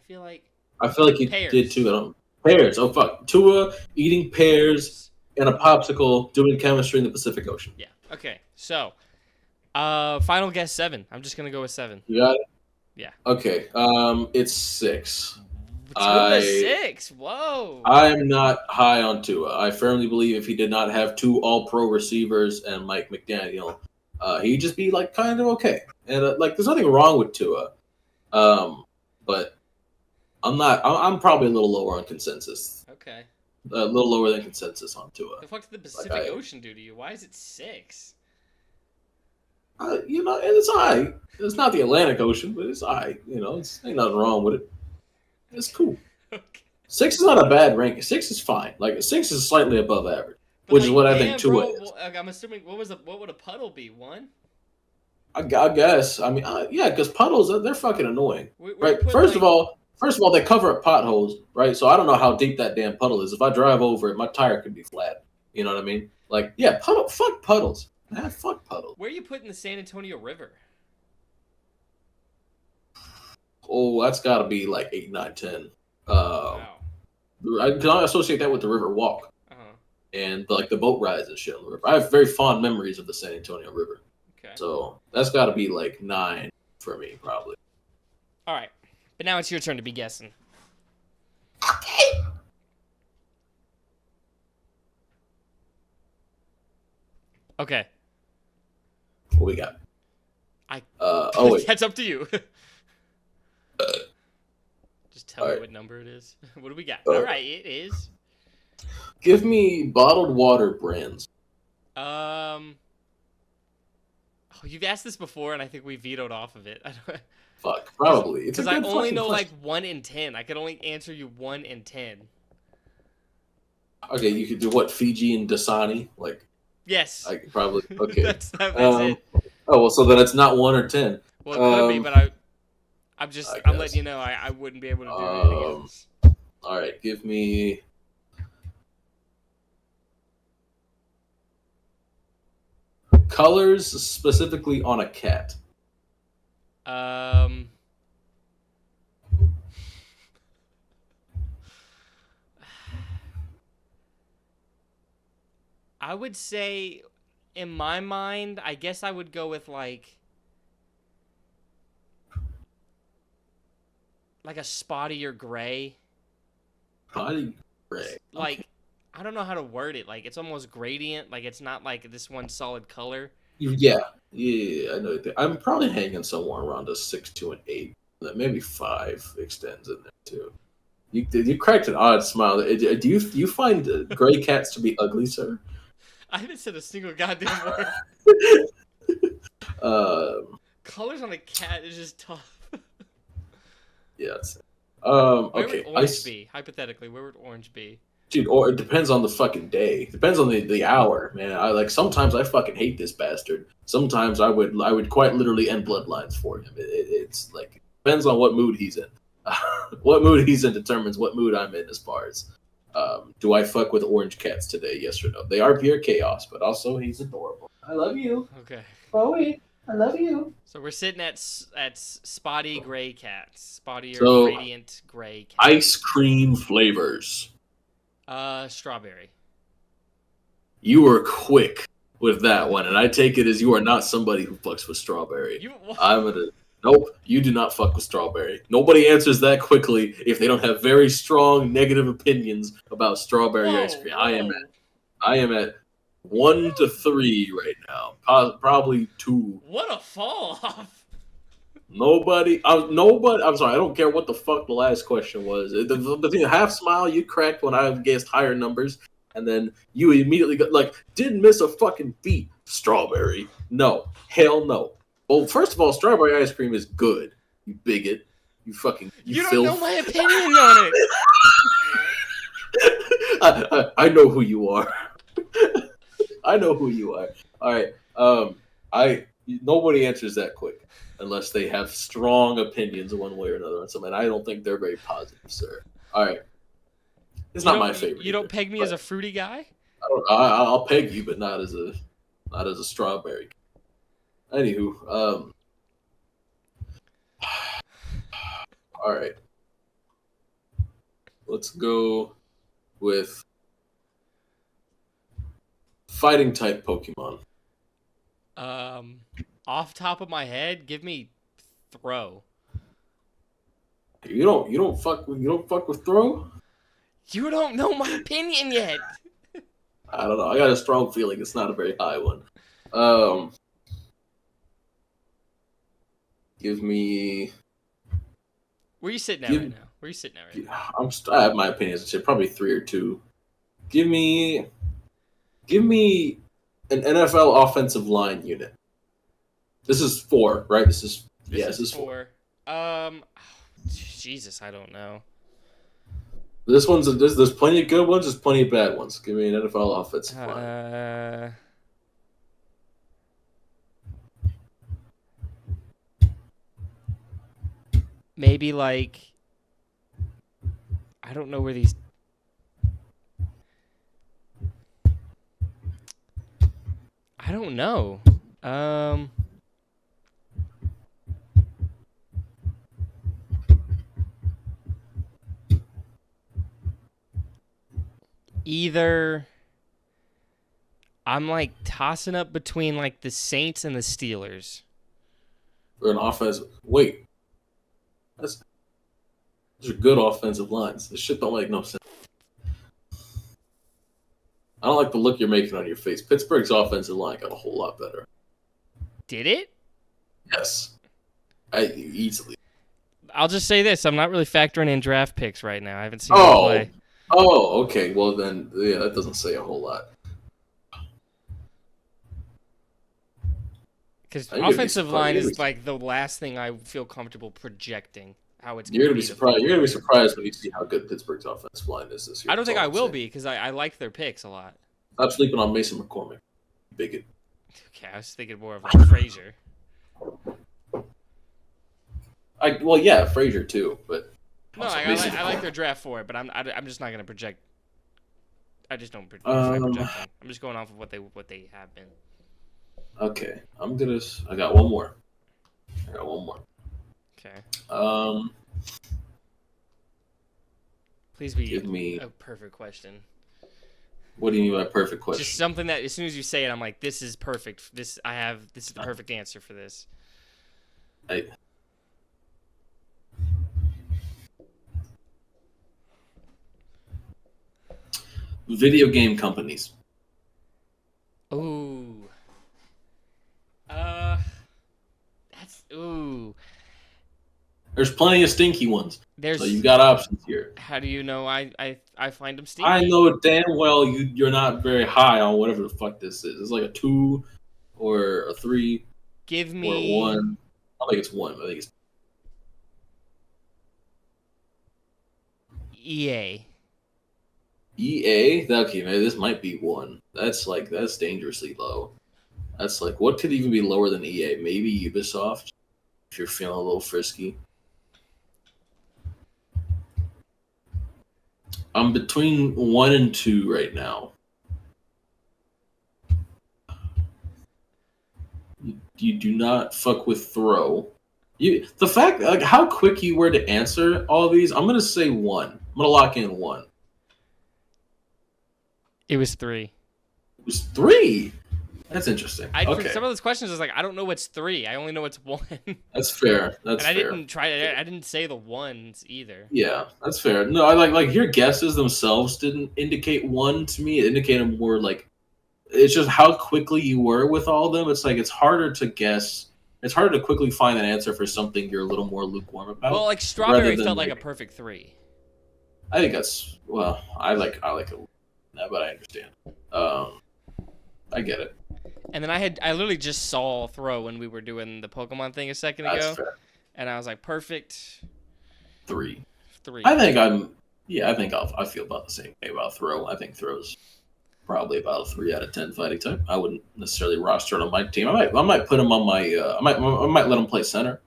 feel like I feel like you pears. did too. Pears. Oh fuck. Tua eating pears and a popsicle doing chemistry in the Pacific Ocean. Yeah. Okay. So, final guess 7. I'm just gonna go with 7. You got it. Yeah. Okay. It's 6. Tua 6. Whoa. I'm not high on Tua. I firmly believe if he did not have 2 All-Pro receivers and Mike McDaniel, he'd just be like kind of okay. And there's nothing wrong with Tua, but I'm not. I'm probably a little lower on consensus. Okay. A little lower than consensus on Tua. The fuck did the Pacific Ocean do to you? Why is it 6? And it's alright. It's not the Atlantic Ocean, but it's alright. Ain't nothing wrong with it. It's cool. Okay. 6 is not a bad ranking. 6 is fine. 6 is slightly above average, which is what I think Tua is. Well, I'm assuming what would a puddle be? 1? I guess. I mean, yeah, because puddles they're fucking annoying, right? Put, First of all, they cover up potholes, right? So I don't know how deep that damn puddle is. If I drive over it, my tire could be flat. You know what I mean? Fuck puddles. Man, fuck puddles. Where are you putting the San Antonio River? Oh, that's got to be 8, 9, 10. Wow. I associate that with the River Walk and the boat rides and shit on the river. I have very fond memories of the San Antonio River. Okay. So that's got to be 9 for me, probably. All right, but now it's your turn to be guessing. Okay. What we got? Wait. That's up to you. Just tell me what number it is. What do we got? All right, it is. Give me bottled water brands. You've asked this before, and I think we vetoed off of it. Fuck, probably. It's because I only know question. 1 in 10. I could only answer you 1 in 10. Okay, you could do what? Fiji and Dasani, Yes. I could probably. Okay. that's it. Oh well, so then it's not 1 or 10. Well, it could be, but I'm letting you know I wouldn't be able to do anything else. All right, give me. Colors specifically on a cat. I would say, in my mind, I guess I would go with a spottier gray. Spotty gray. Okay. I don't know how to word it. It's almost gradient. It's not this one solid color. Yeah, I know. I'm probably hanging somewhere around a 6, 2, and 8. Maybe 5 extends in there too. You cracked an odd smile. Do you find gray cats to be ugly, sir? I haven't said a single goddamn word. Colors on a cat is just tough. Yeah. Where Okay. would orange be? Hypothetically, where would orange be? Dude, or it depends on the fucking day. Depends on the hour, man. Sometimes I fucking hate this bastard. Sometimes I would quite literally end bloodlines for him. It's depends on what mood he's in. What mood he's in determines what mood I'm in as far as do I fuck with orange cats today, yes or no? They are pure chaos, but also he's adorable. I love you. Okay. Bowie, I love you. So we're sitting at spotty gray cats. Spotty or radiant gray cats. Ice cream flavors. Strawberry. You were quick with that one, and I take it as you are not somebody who fucks with strawberry. Nope, you do not fuck with strawberry. Nobody answers that quickly if they don't have very strong negative opinions about strawberry ice cream. Whoa. I am at 1 to 3 right now, probably 2. What a fall off! Nobody. I'm sorry. I don't care what the fuck the last question was. The half smile you cracked when I guessed higher numbers, and then you immediately got didn't miss a fucking beat. Strawberry? No, hell no. Well, first of all, strawberry ice cream is good. You bigot. You fucking. You don't know my opinion on it. I know who you are. I know who you are. All right. Nobody answers that quick unless they have strong opinions one way or another on something. I don't think they're very positive, sir. All right. It's not my favorite. You don't either, peg me as a fruity guy? I'll peg you, but not as a strawberry. Anywho, all right. Let's go with fighting type Pokemon. Off top of my head, give me throw. You don't fuck with throw. You don't know my opinion yet. I don't know. I got a strong feeling it's not a very high one. Give me. Where you sitting at right now? Where you sitting at right now? I have my opinions. I'd probably 3 or 2. Give me an NFL offensive line unit. This is 4, right? This is 4. Jesus, I don't know. There's plenty of good ones. There's plenty of bad ones. Give me an NFL offensive line. Maybe like I don't know where these. I don't know. Either I'm like tossing up between like the Saints and the Steelers. Or an offense. Wait. Those are good offensive lines. This shit don't make no sense. I don't like the look you're making on your face. Pittsburgh's offensive line got a whole lot better. Did it? Yes. Easily. I'll just say this. I'm not really factoring in draft picks right now. I haven't seen them play. Oh, okay. Well, then, yeah, that doesn't say a whole lot. Because offensive line is like the last thing I feel comfortable projecting how it's. You're gonna be surprised. You're gonna be surprised when you see how good Pittsburgh's offensive line is this year. I don't think I will be because I like their picks a lot. Stop sleeping on Mason McCormick, bigot. Okay, I was thinking more of like Frazier. Well, yeah, Frazier too, but no, I like their draft for it, but I'm just not gonna project. I just don't project them. I'm just going off of what they have been. Okay, I got one more. Okay. Please give me a perfect question. What do you mean by perfect question? Just something that as soon as you say it, I'm like, this is perfect. This is the perfect answer for this. Video game companies. Ooh. Ooh. There's plenty of stinky ones. So you've got options here. How do you know I find them stinky? I know damn well you're not very high on whatever the fuck this is. It's like a 2 or a 3. Give me or 1. I think it's 1. I think it's EA. EA? Okay, man, this might be 1. That's dangerously low. That's like, what could even be lower than EA? Maybe Ubisoft, if you're feeling a little frisky. I'm between 1 and 2 right now. You do not fuck with throw. The fact, like, how quick you were to answer all these, I'm gonna say 1. I'm gonna lock in 1. It was 3. It was 3. That's interesting. For some of those questions, I was like, I don't know what's 3. I only know it's 1. That's fair. That's fair. I didn't say the ones either. Yeah, that's fair. No, I like your guesses themselves didn't indicate 1 to me. It indicated more like it's just how quickly you were with all of them. It's like it's harder to guess. It's harder to quickly find an answer for something you're a little more lukewarm about. Well, like strawberry felt like a perfect 3. I think that's I like it, but I understand. I get it. And then I literally just saw throw when we were doing the Pokemon thing a second ago. That's fair. And I was like, perfect. 3. 3. I think I feel about the same way about throw. I think throw's probably about a 3 out of 10 fighting type. I wouldn't necessarily roster it on my team. I might put him on my. I might let him play center.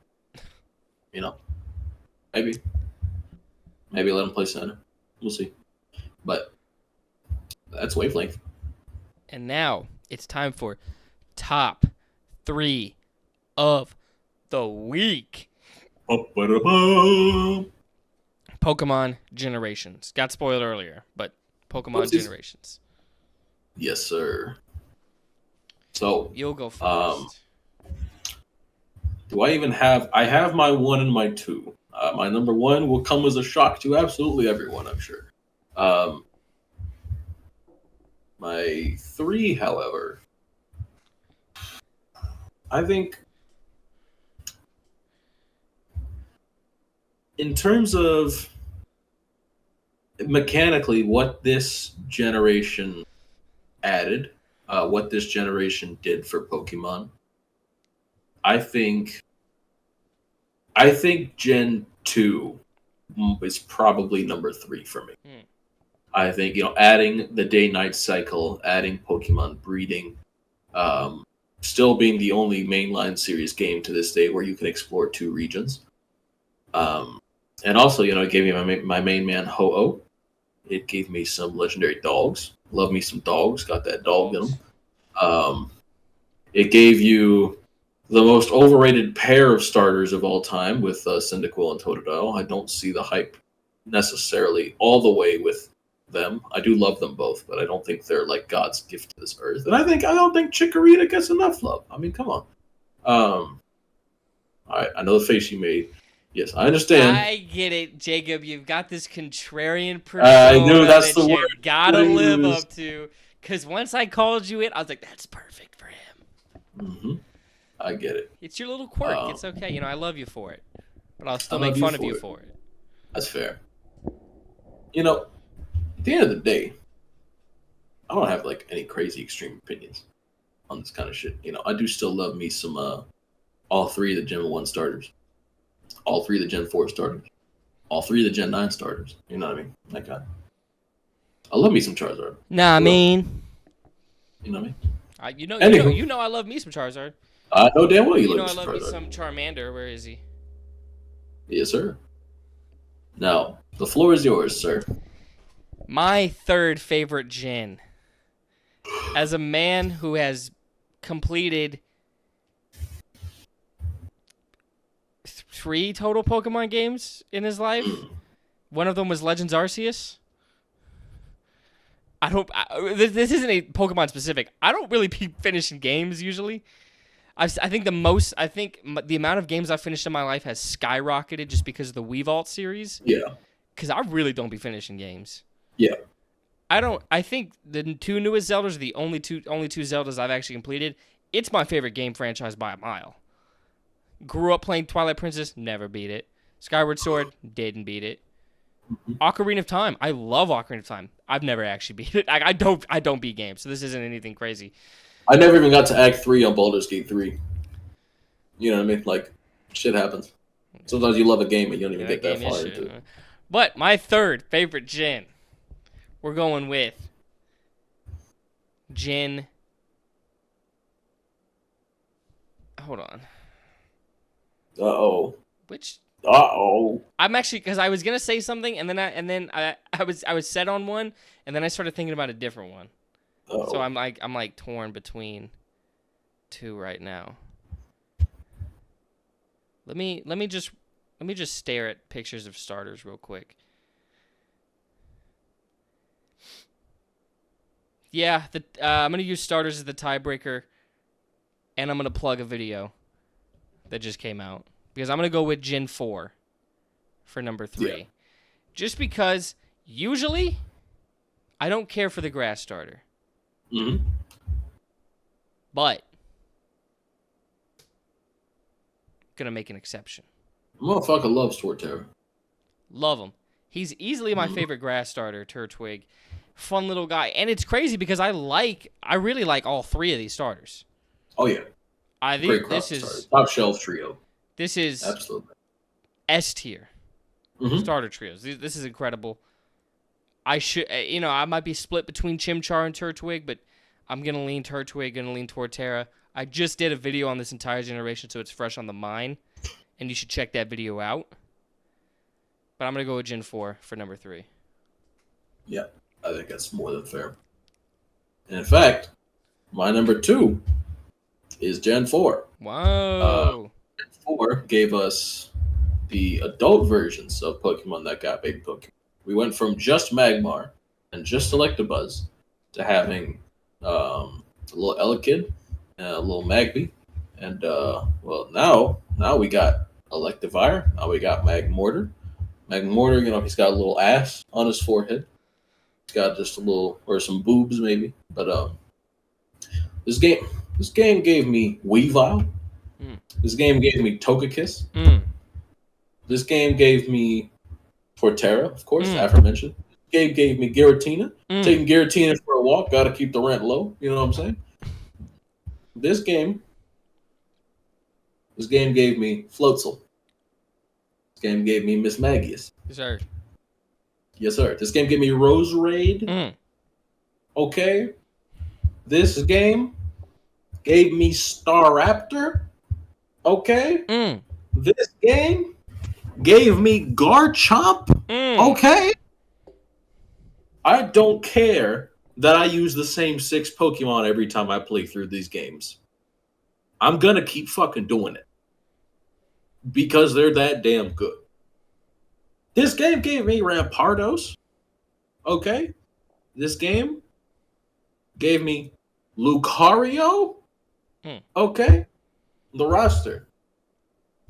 You know, maybe let him play center. We'll see. But that's wavelength. And now it's time for top 3 of the week. Pokemon Generations. Got spoiled earlier, but Pokemon Generations. Yes, sir. So you'll go first. Do I even have? I have my 1 and my 2. My number 1 will come as a shock to absolutely everyone, I'm sure. My 3, however, I think in terms of mechanically what this generation added, what this generation did for Pokemon, I think Gen 2 is probably number 3 for me. I think, adding the day-night cycle, adding Pokemon breeding, still being the only mainline series game to this day where you can explore 2 regions. And also, it gave me my main man, Ho-Oh. It gave me some legendary dogs. Love me some dogs. Got that dog in them. It gave you the most overrated pair of starters of all time with Cyndaquil and Totodile. I don't see the hype necessarily all the way with them. I do love them both, but I don't think they're like God's gift to this earth. And I don't think Chikorita gets enough love. I mean, come on. All right, I know the face you made. Yes, I understand. I get it, Jacob. You've got this contrarian persona I knew that's the you word. gotta live up to. Because once I called you it, I was like, that's perfect for him. Mm-hmm. I get it. It's your little quirk. It's okay. I love you for it. But I'll still make fun of you for it. That's fair. At the end of the day, I don't have like any crazy extreme opinions on this kind of shit. I do still love me some all 3 of the Gen 1 starters, all 3 of the Gen 4 starters, all 3 of the Gen 9 starters. You know what I mean? Like I love me some Charizard. Nah, I mean. You know what I mean? You know I love me some Charizard. I know damn well you love I love Charizard. me some Charmander. Where is he? Yes, sir. Now, the floor is yours, sir. My 3rd favorite gen. As a man who has completed 3 total Pokemon games in his life, one of them was Legends Arceus. This isn't a Pokemon specific. I don't really be finishing games usually. I think the amount of games I've finished in my life has skyrocketed just because of the Weavalt series. Yeah. Because I really don't be finishing games. Yeah. I think the 2 newest Zeldas are the only two Zeldas I've actually completed. It's my favorite game franchise by a mile. Grew up playing Twilight Princess, never beat it. Skyward Sword, didn't beat it. Ocarina of Time, I love Ocarina of Time. I've never actually beat it. I don't beat games, so this isn't anything crazy. I never even got to Act 3 on Baldur's Gate 3. You know what I mean? Like, shit happens. Sometimes you love a game and you don't even get that far into it. But my 3rd favorite gen, we're going with Gen. Hold on. Uh-oh. Which? Uh-oh. I'm actually, because I was gonna say something, and then I was set on one, and then I started thinking about a different one. Uh-oh. So I'm like torn between 2 right now. Let me just stare at pictures of starters real quick. Yeah, I'm gonna use starters as the tiebreaker, and I'm gonna plug a video that just came out because I'm gonna go with Gen 4 for number 3, Yeah. just because usually I don't care for the grass starter, but gonna make an exception. Motherfucker loves Torterra. Love him. He's easily my favorite grass starter, Turtwig. Fun little guy. And it's crazy because I really like all 3 of these starters. Oh yeah. I think this is top shelf trio. This is absolutely S tier starter trios. This is incredible. I should, I might be split between Chimchar and Turtwig, but I'm going to lean Turtwig, going to lean Torterra. I just did a video on this entire generation, so it's fresh on the mind, and you should check that video out. But I'm going to go with Gen 4 for number 3. Yeah, I think that's more than fair. And in fact, my number 2 is Gen 4. Wow. Gen 4 gave us the adult versions of Pokemon that got baby Pokemon. We went from just Magmar and just Electabuzz to having a little Elekid and a little Magby. And, now we got Electivire. Now we got Magmortar. Magmortar, he's got a little ass on his forehead. He's got just a little, or some boobs maybe. But this game gave me Weavile. This game gave me Togekiss. This game gave me Torterra, of course, aforementioned. This game gave me Giratina. Taking Giratina for a walk, gotta keep the rent low. You know what I'm saying? This game gave me Floatzel. This game gave me Miss Magius. Yes, sir. Yes, sir. This game gave me Roserade. Okay. This game gave me Staraptor. Okay. This game gave me Garchomp. Okay. I don't care that I use the same 6 Pokemon every time I play through these games. I'm going to keep fucking doing it. Because they're that damn good. This game gave me Rampardos. Okay. This game gave me Lucario. Okay. The roster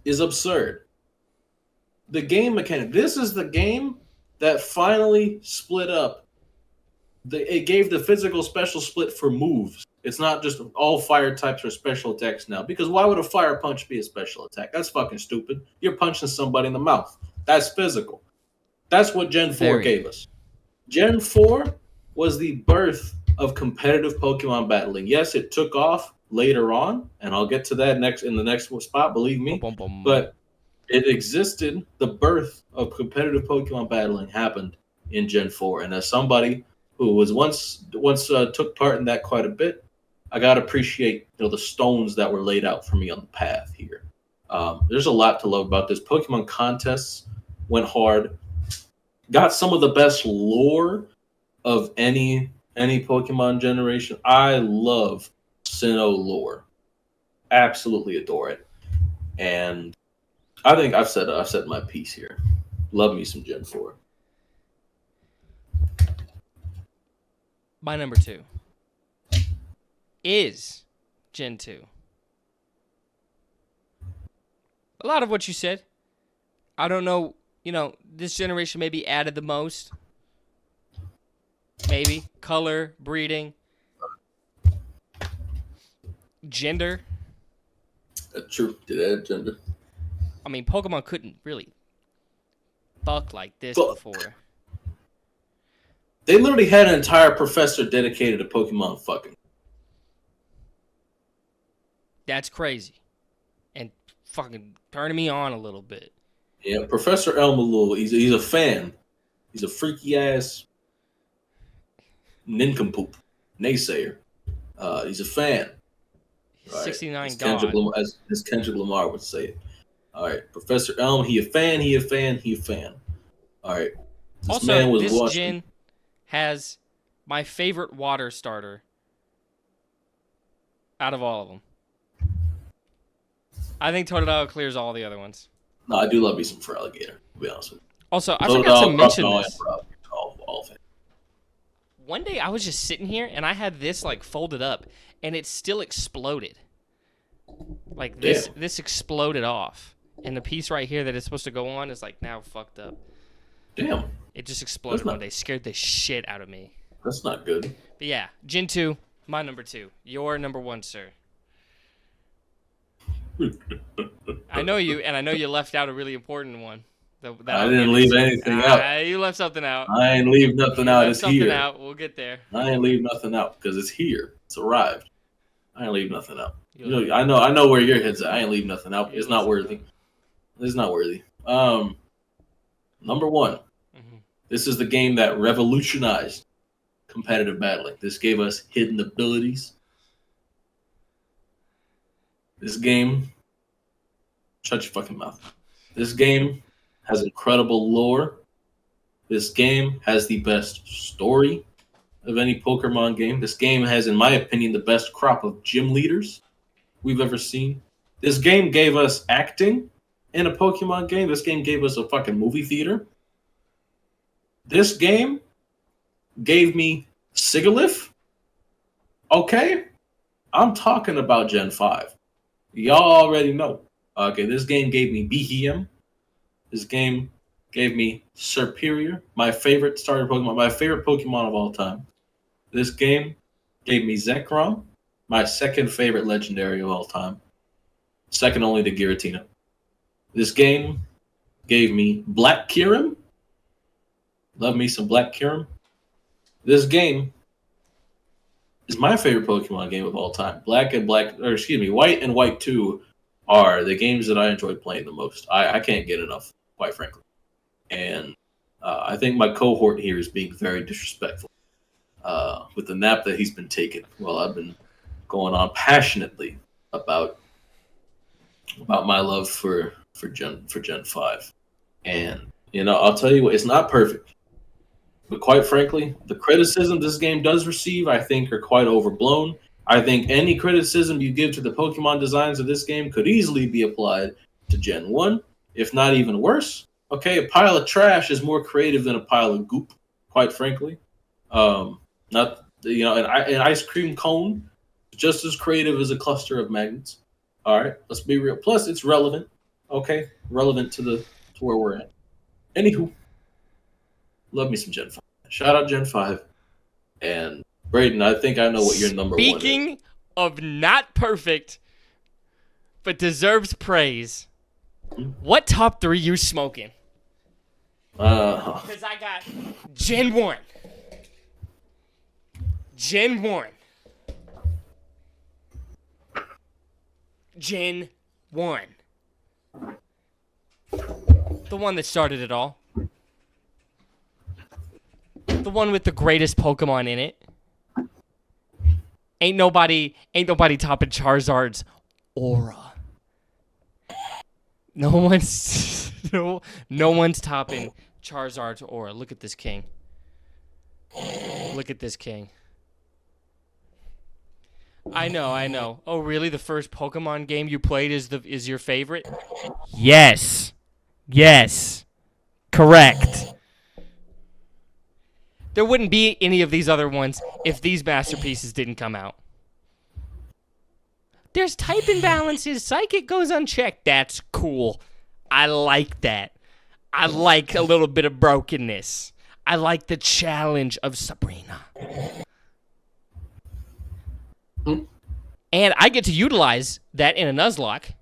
is absurd. The game mechanic. This is the game that finally split up. It gave the physical special split for moves. It's not just all fire types are special attacks now. Because why would a fire punch be a special attack? That's fucking stupid. You're punching somebody in the mouth. That's physical. That's what Gen 4 gave us. Gen 4 was the birth of competitive Pokemon battling. Yes, it took off later on, and I'll get to that in the next spot, believe me. But it existed. The birth of competitive Pokemon battling happened in Gen 4. And as somebody who was once took part in that quite a bit, I gotta appreciate the stones that were laid out for me on the path here. There's a lot to love about this. Pokemon contests went hard. Got some of the best lore of any Pokemon generation. I love Sinnoh lore. Absolutely adore it. And I think I've said my piece here. Love me some Gen 4. My number 2 is Gen 2. A lot of what you said. I don't know, this generation maybe added the most. Maybe. Color, breeding, gender. True. Did add gender. I mean, Pokemon couldn't really fuck like this before. They literally had an entire professor dedicated to Pokemon fucking. That's crazy. And fucking turning me on a little bit. Yeah, Professor Elmalul, he's a fan. He's a freaky ass nincompoop, naysayer. He's a fan. Right. 69 as God. As Kendrick Lamar would say it. All right, Professor Elm, he a fan. All right. This gen has my favorite water starter out of all of them. I think Totodile clears all the other ones. No, I do love me some Feraligatr, to be honest with you. Also, I forgot to mention this. All One day I was just sitting here and I had this folded up and it still exploded. This exploded off. And the piece right here that it's supposed to go on is now fucked up. Damn. It just exploded one day. Scared the shit out of me. That's not good. But yeah, Gen 2, my number 2. Your number 1, sir. I know you, and I know you left out a really important one. I didn't leave anything out. You left something out. I ain't leave nothing out. It's here. Out. We'll get there. I ain't leave nothing out because it's here. It's arrived. I ain't leave nothing out. I know where your head's at. I ain't leave nothing out. It's not worthy. It's not worthy. Number 1. This is the game that revolutionized competitive battling. This gave us hidden abilities. This game, shut your fucking mouth. This game has incredible lore. This game has the best story of any Pokemon game. This game has, in my opinion, the best crop of gym leaders we've ever seen. This game gave us acting in a Pokemon game. This game gave us a fucking movie theater. This game gave me Sigalith. Okay? I'm talking about Gen 5. Y'all already know. Okay, this game gave me Behem. This game gave me Serperior, my favorite starter Pokemon, my favorite Pokemon of all time. This game gave me Zekrom, my second favorite legendary of all time. Second only to Giratina. This game gave me Black Kyurem. Love me some Black Kyurem. This game is my favorite Pokemon game of all time. White and White 2 are the games that I enjoyed playing the most. I can't get enough, quite frankly. And I think my cohort here is being very disrespectful with the nap that he's been taking while I've been going on passionately about my love for Gen 5. And, I'll tell you what, it's not perfect. But quite frankly, the criticism this game does receive, I think, are quite overblown. I think any criticism you give to the Pokemon designs of this game could easily be applied to Gen 1, if not even worse. Okay, a pile of trash is more creative than a pile of goop, quite frankly. An ice cream cone is just as creative as a cluster of magnets. All right, let's be real. Plus, it's relevant. Okay, relevant to where we're at. Anywho, love me some Gen 5. Shout out Gen 5. And Brayden, I think I know what your number one is. Speaking of not perfect, but deserves praise, what top 3 you smoking? Because I got Gen 1. Gen 1. Gen 1. The one that started it all. The one with the greatest Pokemon in it. Ain't nobody topping Charizard's aura. No one's topping Charizard's aura. Look at this king. Look at this king. I know. Oh, really? The first Pokemon game you played is your favorite? Yes. Correct. There wouldn't be any of these other ones if these masterpieces didn't come out. There's type imbalances. Psychic goes unchecked. That's cool. I like that. I like a little bit of brokenness. I like the challenge of Sabrina. And I get to utilize that in a Nuzlocke,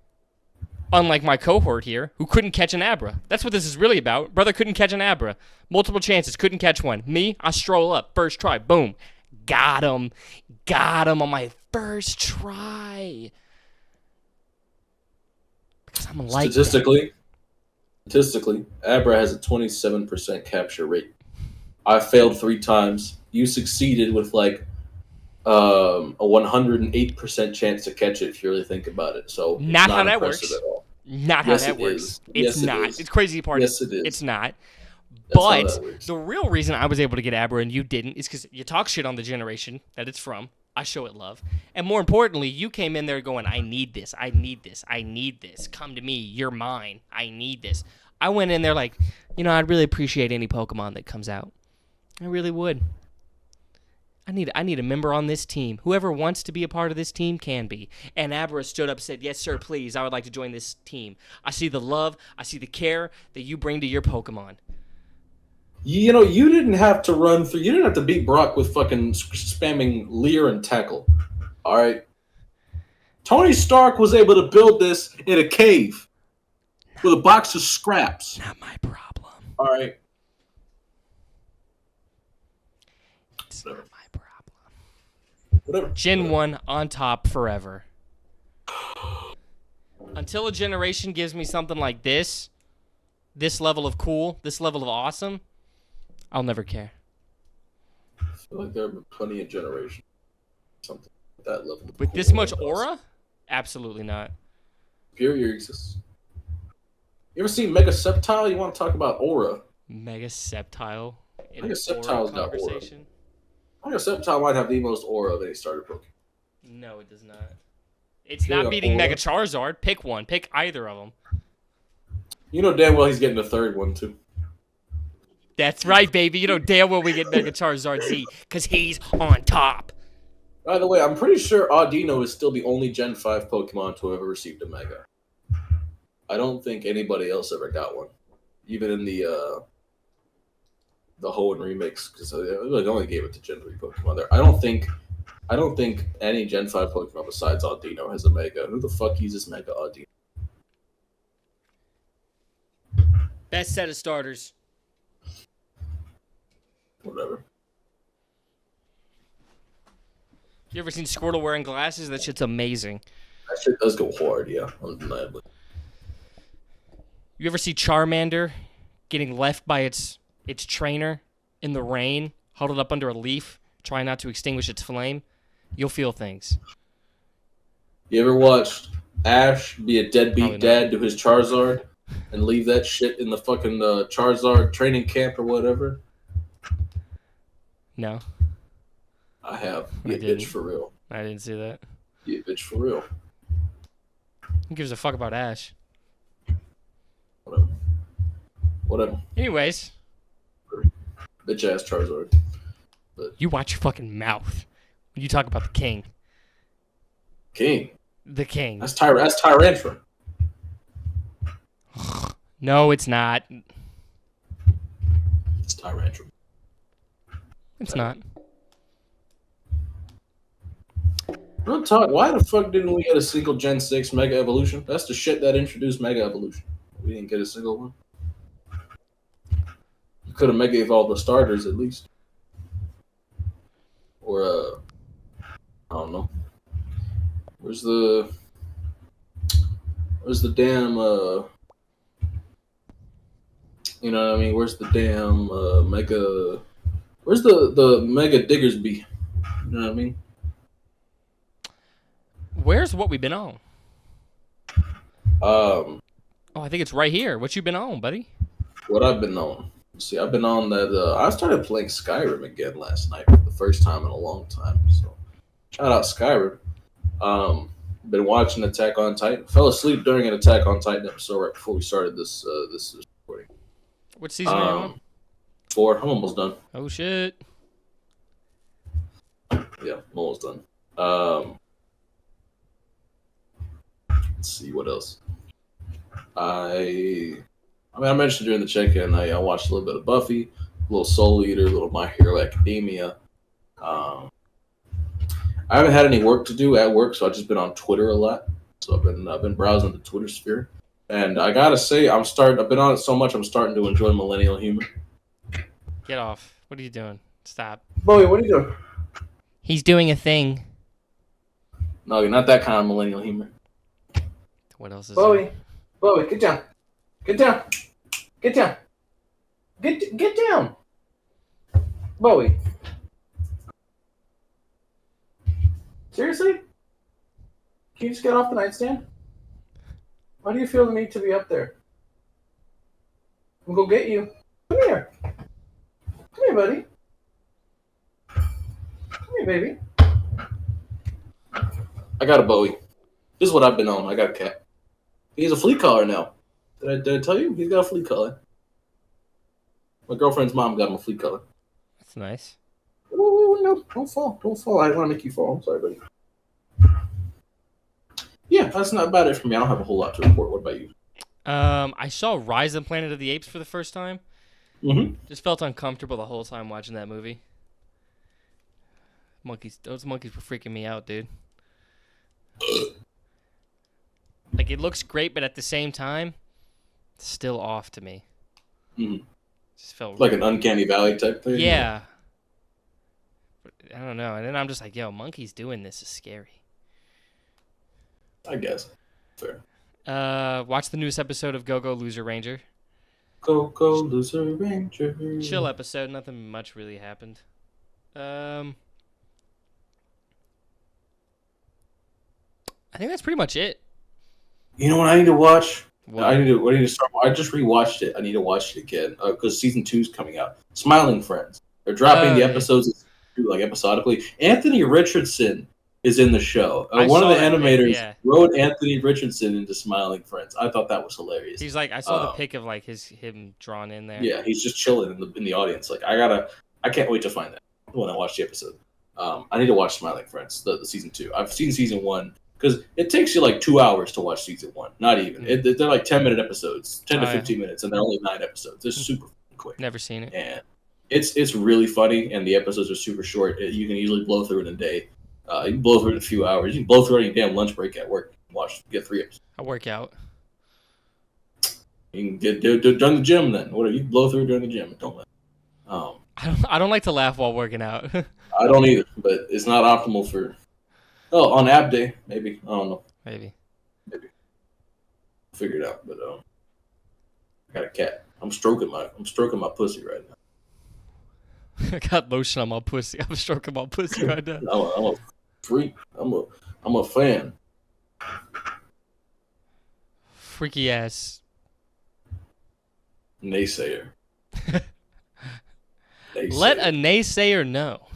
unlike my cohort here, who couldn't catch an Abra. That's what this is really about. Brother couldn't catch an Abra. Multiple chances, couldn't catch one. Me, I stroll up, first try, boom. Got him on my first try. Because I'm like Statistically, Abra has a 27% capture rate. I failed 3 times. You succeeded with a 108% chance to catch it if you really think about it. So not how that impressive works. At all. Not how Yes, that it works. is. It's Yes, it not. is. It's crazy part. Yes, it is. It's not. That's how But that works. the real reason I was able to get Abra and you didn't is because you talk shit on the generation that it's from. I show it love. And more importantly, you came in there going, I need this. Come to me. You're mine. I need this. I went in there like, I'd really appreciate any Pokemon that comes out. I really would. I need a member on this team. Whoever wants to be a part of this team can be. And Abra stood up and said, yes, sir, please. I would like to join this team. I see the love. I see the care that you bring to your Pokemon. You didn't have to run through. You didn't have to beat Brock with fucking spamming Leer and Tackle. All right. Tony Stark was able to build this in a cave with a box of scraps. Not my problem. All right. It's not my problem. Whatever. Gen 1 on top forever. Until a generation gives me something like this level of cool, this level of awesome, I'll never care. I feel like there have been plenty of generations, something at that level. With this much aura? Absolutely not. Superior exists. You ever seen Mega Sceptile? You want to talk about aura? Mega Sceptile in Mega an Sceptile's aura got aura. conversation? Mega Sceptile might have the most aura of any starter Pokemon. No, it does not. It's Sure, not beating aura. Mega Charizard. Pick one. Pick either of them. You know damn well he's getting the third one too. That's right, baby. You know damn well we get Mega Charizard Z, because he's on top. By the way, I'm pretty sure Audino is still the only Gen 5 Pokemon to ever received a Mega. I don't think anybody else ever got one. Even in the Hoenn remix, because they only gave it to Gen 3 Pokemon there. I don't think any Gen 5 Pokemon besides Audino has a Mega. Who the fuck uses Mega Audino? Best set of starters. Whatever. You ever seen Squirtle wearing glasses? That shit's amazing. That shit does go hard, yeah, undeniably. You ever see Charmander getting left by its trainer in the rain, huddled up under a leaf, trying not to extinguish its flame? You'll feel things. You ever watched Ash be a Probably deadbeat not. dad to his Charizard and leave that shit in the fucking Charizard training camp or whatever? No, I have. I You a didn't. bitch for real. I didn't see that. You a bitch for real. Who gives a fuck about Ash? Whatever. Anyways, Bitch ass Charizard. you watch your fucking mouth when you talk about the king. King. The king. That's Tyrantrum. No, it's not. It's Tyrantrum. It's not. Real talk, why the fuck didn't we get a single Gen 6 Mega Evolution? That's the shit that introduced Mega Evolution. We didn't get a single one. You could have Mega Evolved the starters at least. Or, I don't know. Where's the damn, you know what I mean? Where's the damn, Mega, where's the Mega Diggersby? You know what I mean? Where's what we've been on? Um, Oh, I think it's right here. What you been on, buddy? What I've been on. See, I've been on that. I started playing Skyrim again last night for the first time in a long time. So, shout out Skyrim. Been watching Attack on Titan. Fell asleep during an Attack on Titan episode right before we started this recording. What season are you on? 4. I'm almost done. Oh shit. Yeah, I'm almost done. Let's see what else. I mentioned during the check-in, I watched a little bit of Buffy, a little Soul Eater, a little My Hero Academia. I haven't had any work to do at work, so I've just been on Twitter a lot. So I've been browsing the Twitter sphere, and I gotta say, I've been on it so much, I'm starting to enjoy millennial humor. Get off. What are you doing? Stop. Bowie, what are you doing? He's doing a thing. No, you're not that kind of millennial humor. What else is Bowie, get down, get down, get down, get down, Bowie. Seriously? Can you just get off the nightstand? Why do you feel the need to be up there? I'll go get you. Come here. Come here, buddy. Come here, baby. I got a Bowie. This is what I've been on. I got a cat. He's a flea collar now. Did I tell you? He's got a flea collar. My girlfriend's mom got him a flea collar. That's nice. Oh, no. Don't fall. Don't fall. I didn't want to make you fall. I'm sorry, buddy. Yeah, that's not about it for me. I don't have a whole lot to report. What about you? I saw Rise of the Planet of the Apes for the first time. Mm-hmm. Just felt uncomfortable the whole time watching that movie. Those monkeys were freaking me out, dude. Like, it looks great, but at the same time, it's still off to me. Mm-hmm. Just felt Like an uncanny valley type thing? Yeah. But I don't know. And then I'm just like, yo, monkeys doing this is scary. I guess. Fair. Watch the newest episode of Go Go Loser Ranger. Go, loser ranger. Chill episode. Nothing much really happened. I think that's pretty much it. You know what I need to watch? What? I need to start. I just rewatched it. I need to watch it again because season 2's coming out. Smiling Friends. They're dropping the yeah. episodes like episodically. Anthony Richardson is in the show. I One of saw the that pic, animators yeah. wrote Anthony Richardson into Smiling Friends. I thought that was hilarious. He's like, I saw the pic of like him drawn in there. Yeah, he's just chilling in the audience. Like I can't wait to find that when I watch the episode. I need to watch Smiling Friends, the season 2. I've seen season 1 because it takes you like 2 hours to watch season 1. Not even. They're like 10-minute episodes, 10 to 15 minutes, and they're only 9 episodes. They're super quick. Never seen it. And it's really funny, and the episodes are super short. You can easily blow through it in a day. You can blow through it in a few hours. You can blow through it on your damn lunch break at work. Get 3 episodes. I work out. You can do it during the gym then. Whatever, you can blow through it during the gym. Don't let. I don't like to laugh while working out. I don't either, but it's not optimal for. Oh, on ab day, maybe. I don't know. Maybe. Figure it out, but I got a cat. I'm stroking my pussy right now. I got lotion on my pussy. I'm stroking my pussy right now. I'm a freak. I'm a fan. Freaky ass. Naysayer. Let a naysayer know.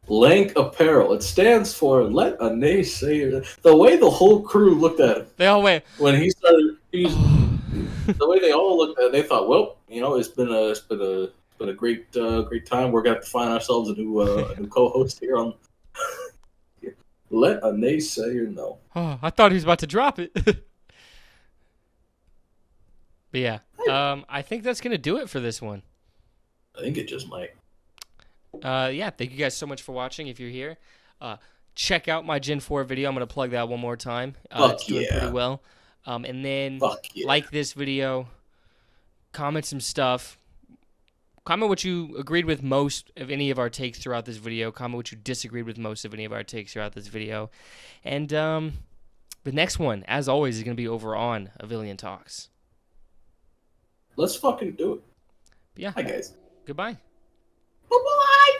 Lank Apparel. It stands for Let a Naysayer. The way the whole crew looked at him. They all went when he started. The way they all looked at it, they thought, well, it's been a great time. We're gonna have to find ourselves a new co-host here on. Let a naysayer know. Oh, I thought he was about to drop it. But yeah, I think that's gonna do it for this one. I think it just might. Yeah, thank you guys so much for watching. If you're here, check out my Gen 4 video. I'm gonna plug that one more time. It's doing pretty well. And then like this video, comment some stuff. Comment what you agreed with most of any of our takes throughout this video. Comment what you disagreed with most of any of our takes throughout this video. And the next one, as always, is going to be over on Avillion Talks. Let's fucking do it. Yeah. Hi, guys. Goodbye. Bye-bye.